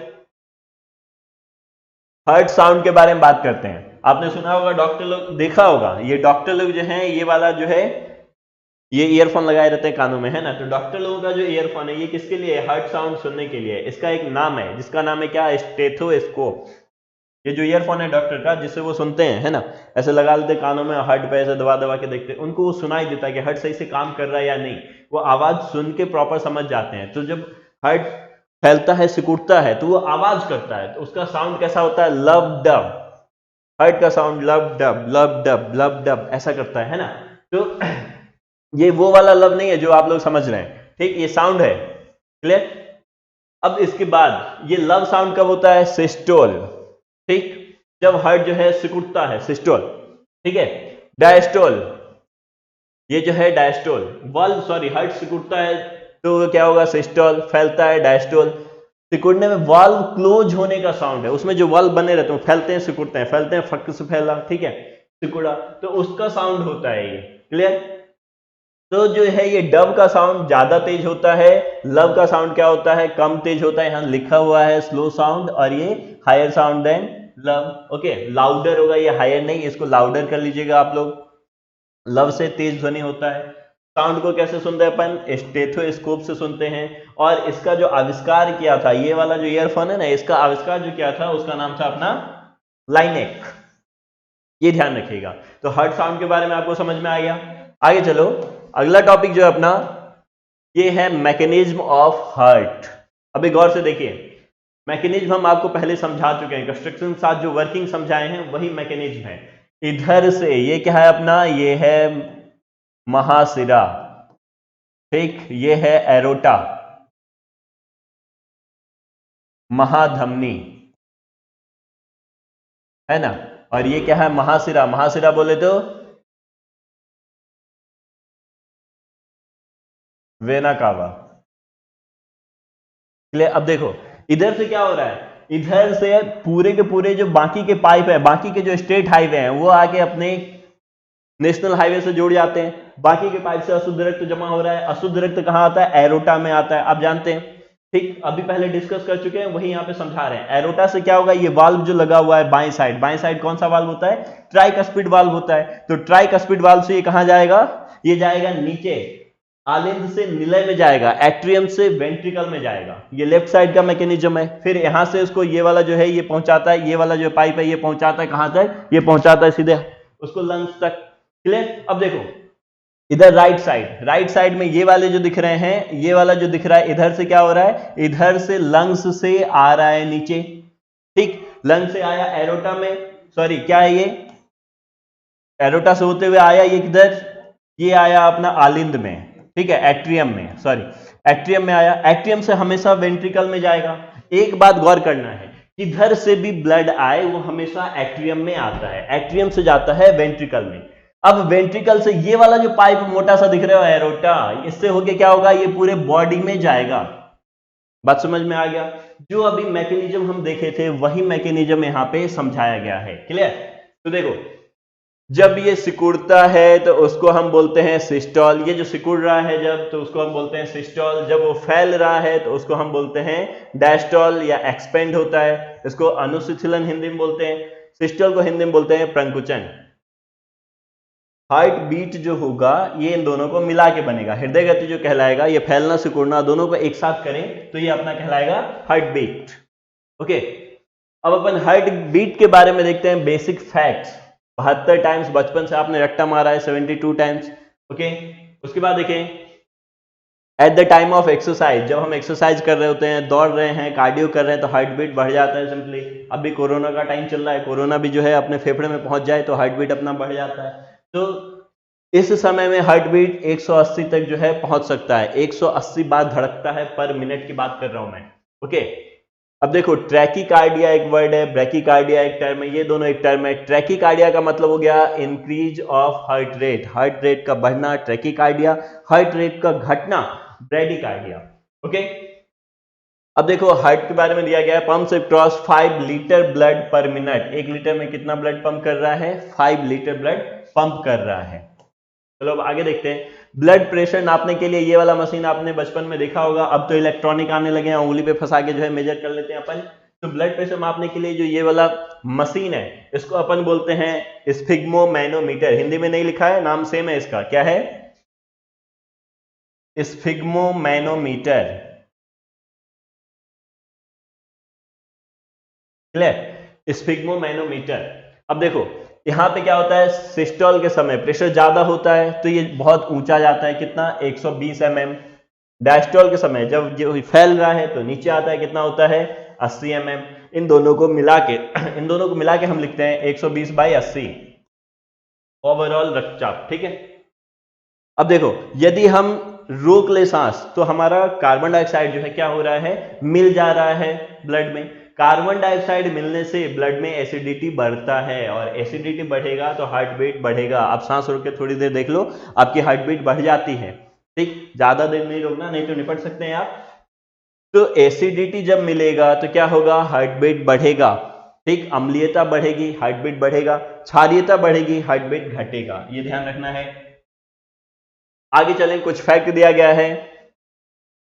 हर्ट साउंड के बारे में बात करते हैं। आपने सुना होगा, डॉक्टर लोग देखा होगा, ये डॉक्टर लोग जो है, ये वाला जो है, ये ईयरफोन लगाए रहते हैं कानों में, है ना। तो डॉक्टर लोगों का जो ईयरफोन है, ये किसके लिए है? हर्ट साउंड सुनने के लिए। इसका एक नाम है, जिसका नाम है क्या? स्टेथोस्कोप। ये जो ईयरफोन है डॉक्टर का, जिससे वो सुनते हैं, है ना, ऐसे लगा लेते कानों में, हर्ट पे ऐसे दबा दबा के देखते हैं, उनको वो सुनाई देता है कि हर्ट सही से काम कर रहा है या नहीं। वो आवाज सुन के प्रॉपर समझ जाते हैं। तो जब हर्ट फैलता है, सिकुड़ता है, तो वो आवाज करता है। तो उसका साउंड कैसा होता है? लब डब। हर्ट का साउंड लब डब लब डब लब डब ऐसा करता है ना। तो ये वो वाला लब नहीं है जो आप लोग समझ रहे हैं, ठीक, ये साउंड है। क्लियर? अब इसके बाद ये लब साउंड कब होता है? सिस्टोल, ठीक, जब हर्ट जो है सिकुड़ता है, सिस्टोल, ठीक है। डायस्टोल, ये जो है डायस्टोल। वल्व, सॉरी, हर्ट सिकुड़ता है तो क्या होगा? सिस्टोल। फैलता है, डायस्टोल। सिकुड़ने में वाल्व क्लोज होने का साउंड है, उसमें जो वाल्व बने रहते हैं फैलते हैं, सिकुड़ते हैं, फैलते हैं, फक से फैला, ठीक है, सिकुड़ा, तो उसका साउंड होता है ये। क्लियर? तो जो है ये डब का साउंड ज्यादा तेज होता है, लब का साउंड क्या होता है? कम तेज होता है। यहां लिखा हुआ है स्लो साउंड, और ये हायर साउंड देन लब। ओके, लाउडर होगा, ये हायर नहीं, इसको लाउडर कर लीजिएगा आप लोग। लब से तेज ध्वनि होता है। साउंड को कैसे सुनते हैं अपन? स्टेथोस्कोप से सुनते हैं। और इसका जो आविष्कार किया था, ये वाला जो ईयरफोन है ना, इसका आविष्कार जो किया था, उसका नाम था अपना लाइनेक। ये ध्यान रखिएगा। तो हर्ट साउंड के बारे में आपको समझ में आ गया। आगे चलो, अगला टॉपिक जो है अपना, ये है मैकेनिज्म ऑफ हर्ट। अभी गौर से देखिए, मैकेनिज्म हम आपको पहले समझा चुके हैं, कंस्ट्रक्शन के साथ जो वर्किंग समझाए हैं वही मैकेनिज्म है। इधर से ये क्या है अपना? ये है महाशिरा, ठीक, ये है एरोटा, महाधमनी, है ना, और ये क्या है? महाशिरा। महाशिरा बोले तो वेना कावा। क्लियर? अब देखो इधर से क्या हो रहा है, इधर से पूरे के पूरे जो बाकी के पाइप है, बाकी के जो स्टेट हाईवे हैं, वो आके अपने नेशनल हाईवे से जुड़ जाते हैं। बाकी के पाइप से अशुद्ध रक्त जमा हो रहा है। अशुद्ध रक्त कहां आता है? एरोटा में आता है, आप जानते हैं, ठीक, अभी पहले डिस्कस कर चुके हैं, वही यहाँ पे समझा रहे हैं। एरोटा से क्या होगा? ये वाल्व जो लगा हुआ है बाएं साइड, बाएं साइड कौन सा वाल्व होता है? ट्राइकस्पिड वाल्व होता है। तो ट्राइकस्पिड वाल्व से ये कहां जाएगा? ये जाएगा नीचे, आलिंद से निलय में जाएगा, एट्रियम से वेंट्रिकल में जाएगा। ये लेफ्ट साइड का मैकेनिज्म है। फिर यहां से उसको ये वाला जो है ये पहुंचाता है, ये वाला जो पाइप है ये पहुंचाता है कहां तक? ये पहुंचाता है सीधे उसको लंग्स तक। क्लियर? अब देखो इधर राइट साइड, राइट साइड में ये वाले जो दिख रहे हैं, ये वाला जो दिख रहा है, इधर से क्या हो रहा है? इधर से लंग्स से आ रहा है नीचे, ठीक, लंग्स से आया एरोटा में, सॉरी क्या है ये? एरोटा से होते हुए आया ये किधर? ये आया अपना आलिंद में, ठीक है, एट्रियम में, सॉरी एट्रियम में आया। एट्रियम से हमेशा वेंट्रिकल में जाएगा। एक बात गौर करना है, किधर से भी ब्लड आए वो हमेशा एट्रियम में आता है, एट्रियम से जाता है वेंट्रिकल में। अब वेंट्रिकल से ये वाला जो पाइप मोटा सा दिख रहा है एरोटा, इससे होके क्या होगा? ये पूरे बॉडी में जाएगा। बात समझ में आ गया? जो अभी मैकेनिज्म हम देखे थे वही मैकेनिज्म यहाँ पे समझाया गया है। क्लियर? तो देखो जब ये सिकुड़ता है तो उसको हम बोलते हैं सिस्टोल। ये जो सिकुड़ रहा है जब, तो उसको हम बोलते हैं सिस्टोल। जब वो फैल रहा है तो उसको हम बोलते हैं डायस्टोल, या एक्सपेंड होता है, इसको अनुशिथिलन हिंदी में बोलते हैं। सिस्टोल को हिंदी में बोलते हैं प्रंकुचन। हार्ट बीट जो होगा ये इन दोनों को मिला के बनेगा, हृदय गति जो कहलाएगा, ये फैलना सिकुड़ना दोनों को एक साथ करें तो ये अपना कहलाएगा हार्ट बीट। ओके, अब अपन हार्ट बीट के बारे में देखते हैं बेसिक फैक्ट्स। 72 टाइम्स बचपन से आपने रट्टा मारा है, 72 टाइम्स। ओके, उसके बाद देखें at the time of exercise, जब हम एक्सरसाइज कर रहे होते हैं, दौड़ रहे हैं, कार्डियो कर रहे हैं, तो हार्ट बीट बढ़ जाता है सिंपली। अभी कोरोना का टाइम चल रहा है, कोरोना भी जो है अपने फेफड़े में पहुंच जाए तो हार्ट बीट अपना बढ़ जाता है। तो इस समय में हार्ट बीट 180 तक जो है पहुंच सकता है, 180 बार धड़कता है पर मिनट की बात कर रहा हूं मैं। ओके, अब देखो ट्रैकीकार्डिया एक वर्ड है, ब्रैकीकार्डिया एक टर्म है, ये दोनों एक टर्म है। ट्रैकीकार्डिया का मतलब हो गया इंक्रीज ऑफ हार्ट रेट का बढ़ना ट्रैकीकार्डिया, हार्ट रेट का घटना ब्रैडीकार्डिया। ओके, अब देखो हार्ट के बारे में दिया गया है, पंप्स अक्रॉस 5 लीटर ब्लड पर मिनट। 1 लीटर में कितना ब्लड पंप कर रहा है? 5 लीटर ब्लड पंप कर रहा है। चलो अब आगे देखते हैं। ब्लड प्रेशर नापने के लिए ये वाला मशीन आपने बचपन में देखा होगा, अब तो इलेक्ट्रॉनिक आने लगे हैं, उंगली पे फंसा के जो है मेजर कर लेते हैं अपन। तो ब्लड प्रेशर मापने के लिए जो ये वाला मशीन है इसको अपन बोलते हैं स्फिग्मोमैनोमीटर। हिंदी में नहीं लिखा है, नाम सेम है इसका, क्या है? स्फिग्मोमैनोमीटर। क्लियर? स्फिग्मोमैनोमीटर। अब देखो यहां पे क्या होता है, सिस्टोल के समय प्रेशर ज्यादा होता है तो ये बहुत ऊंचा जाता है, कितना? 120 mm। डायस्टोल के समय जब जो फैल रहा है तो नीचे आता है, कितना होता है? 80 mm। इन दोनों को मिला के हम लिखते हैं 120/80 ओवरऑल रक्तचाप। ठीक है, अब देखो यदि हम रोक ले सांस तो हमारा कार्बन डाइऑक्साइड जो है क्या हो रहा है? मिल जा रहा है ब्लड में। कार्बन डाइऑक्साइड मिलने से ब्लड में एसिडिटी बढ़ता है, और एसिडिटी बढ़ेगा तो हार्ट बीट बढ़ेगा। आप सांस रोक के थोड़ी देर देख लो, आपकी हार्ट बीट बढ़ जाती है। ठीक, ज्यादा देर नहीं रोकना, नहीं तो निपट सकते हैं आप। तो एसिडिटी जब मिलेगा तो क्या होगा? हार्ट बीट बढ़ेगा। ठीक, अम्लीयता बढ़ेगी, हार्ट बीट बढ़ेगा। क्षारीयता बढ़ेगी, हार्ट बीट घटेगा। ये ध्यान रखना है। आगे चलें, कुछ फैक्ट दिया गया है।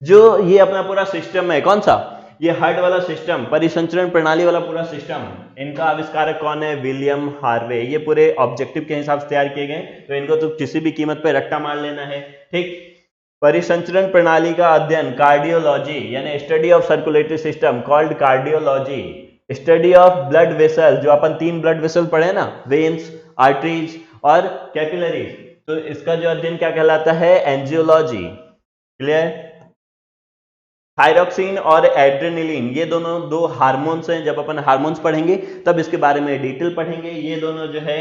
जो ये अपना पूरा सिस्टम है, कौन सा? ये हार्ट वाला सिस्टम, परिसंचरण प्रणाली वाला पूरा सिस्टम, इनका आविष्कारक कौन है? William Harvey. ये पूरे ऑब्जेक्टिव के हिसाब से तैयार किए गए, तो इनको तो किसी भी कीमत पे रट्टा मार लेना है। ठीक, परिसंचरण प्रणाली का अध्ययन कार्डियोलॉजी, यानी study of circulatory system called cardiology. Study of blood vessel, जो अपन 3 ब्लड वेसल पढ़े ना, वेन्स, आर्टरीज और कैपिलरीज, तो इसका जो अध्ययन क्या कहलाता है? एंजियोलॉजी। क्लियर? थायरोक्सिन और एड्रेनलिन, ये दोनों 2 हार्मोन्स हैं। जब अपन हार्मोन्स पढ़ेंगे तब इसके बारे में डिटेल पढ़ेंगे। ये दोनों जो है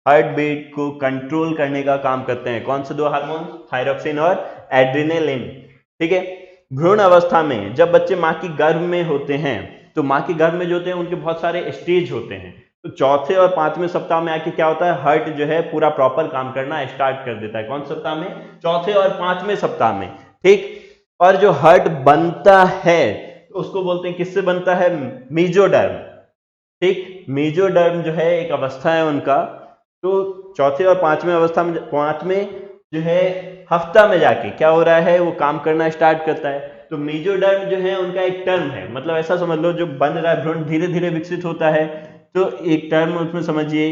हार्ट बीट को कंट्रोल करने का काम करते हैं। कौन से 2 हार्मोन? थायरोक्सिन और एड्रेनलिन। ठीक है, भ्रूण अवस्था में जब बच्चे मां की गर्भ में होते हैं तो मां के गर्भ में जो होते हैं उनके बहुत सारे स्टेज होते हैं। तो चौथे और 5वें सप्ताह में आके क्या होता है? हार्ट जो है पूरा प्रॉपर काम करना स्टार्ट कर देता है। कौन से सप्ताह में? चौथे और 5वें सप्ताह में। ठीक, और जो हार्ट बनता है तो उसको बोलते हैं, किससे बनता है? मीजोडर्म। ठीक, मीजोडर्म जो है एक अवस्था है उनका, तो चौथे और 5वें अवस्था में, 5वें जो है हफ्ता में जाके क्या हो रहा है? वो काम करना स्टार्ट करता है। तो मीजोडर्म जो है उनका एक टर्म है, मतलब ऐसा समझ लो जो बन रहा है भ्रूण धीरे धीरे विकसित होता है, तो एक टर्म उसमें समझिए,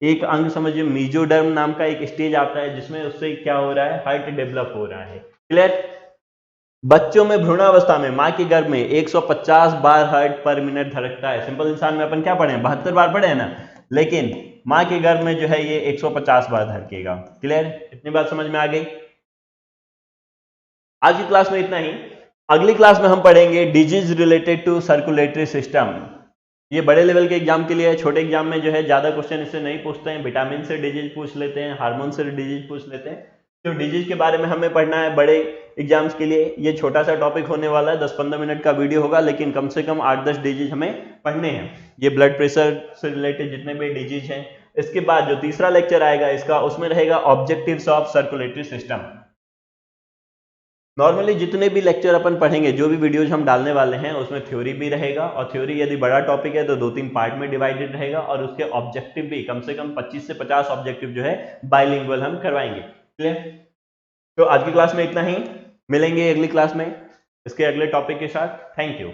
एक अंग समझिए, मीजोडर्म नाम का एक स्टेज आता है जिसमें उससे क्या हो रहा है? हार्ट डेवलप हो रहा है। क्लियर? बच्चों में भ्रूणावस्था में मां के गर्भ में 150 बार हार्ट पर मिनट धड़कता है। सिंपल इंसान में अपन क्या पढ़े हैं? 72 बार पढ़े हैं ना, लेकिन मां के गर्भ में जो है ये 150 बार धड़केगा। क्लियर? इतनी बात समझ में आ गई? आज की क्लास में इतना ही। अगली क्लास में हम पढ़ेंगे disease related to circulatory system. ये बड़े लेवल के एग्जाम के लिए है, छोटे एग्जाम में जो है ज्यादा क्वेश्चन इससे नहीं पूछते हैं। विटामिन से डिजीज पूछ लेते हैं, हार्मोन से डिजीज पूछ लेते हैं। तो डिजीज के बारे में हमें पढ़ना है बड़े एग्जाम्स के लिए। ये छोटा सा टॉपिक होने वाला है, 10-15 मिनट का वीडियो होगा, लेकिन कम से कम 8-10 डिजीज हमें पढ़ने हैं। ये ब्लड प्रेशर से रिलेटेड जितने भी डिजीज हैं। इसके बाद जो तीसरा लेक्चर आएगा इसका, उसमें रहेगा objectives of circulatory system. Normally जितने भी लेक्चर अपन पढ़ेंगे, जो भी वीडियोज हम डालने वाले हैं, उसमें थ्योरी भी रहेगा, और थ्योरी यदि बड़ा टॉपिक है तो 2-3 पार्ट में डिवाइडेड रहेगा, और उसके ऑब्जेक्टिव भी कम से कम 25 से 50 ऑब्जेक्टिव जो है बाइलिंगुअल हम करवाएंगे। क्लियर? तो आज की क्लास में इतना ही, मिलेंगे अगली क्लास में इसके अगले टॉपिक के साथ। Thank you.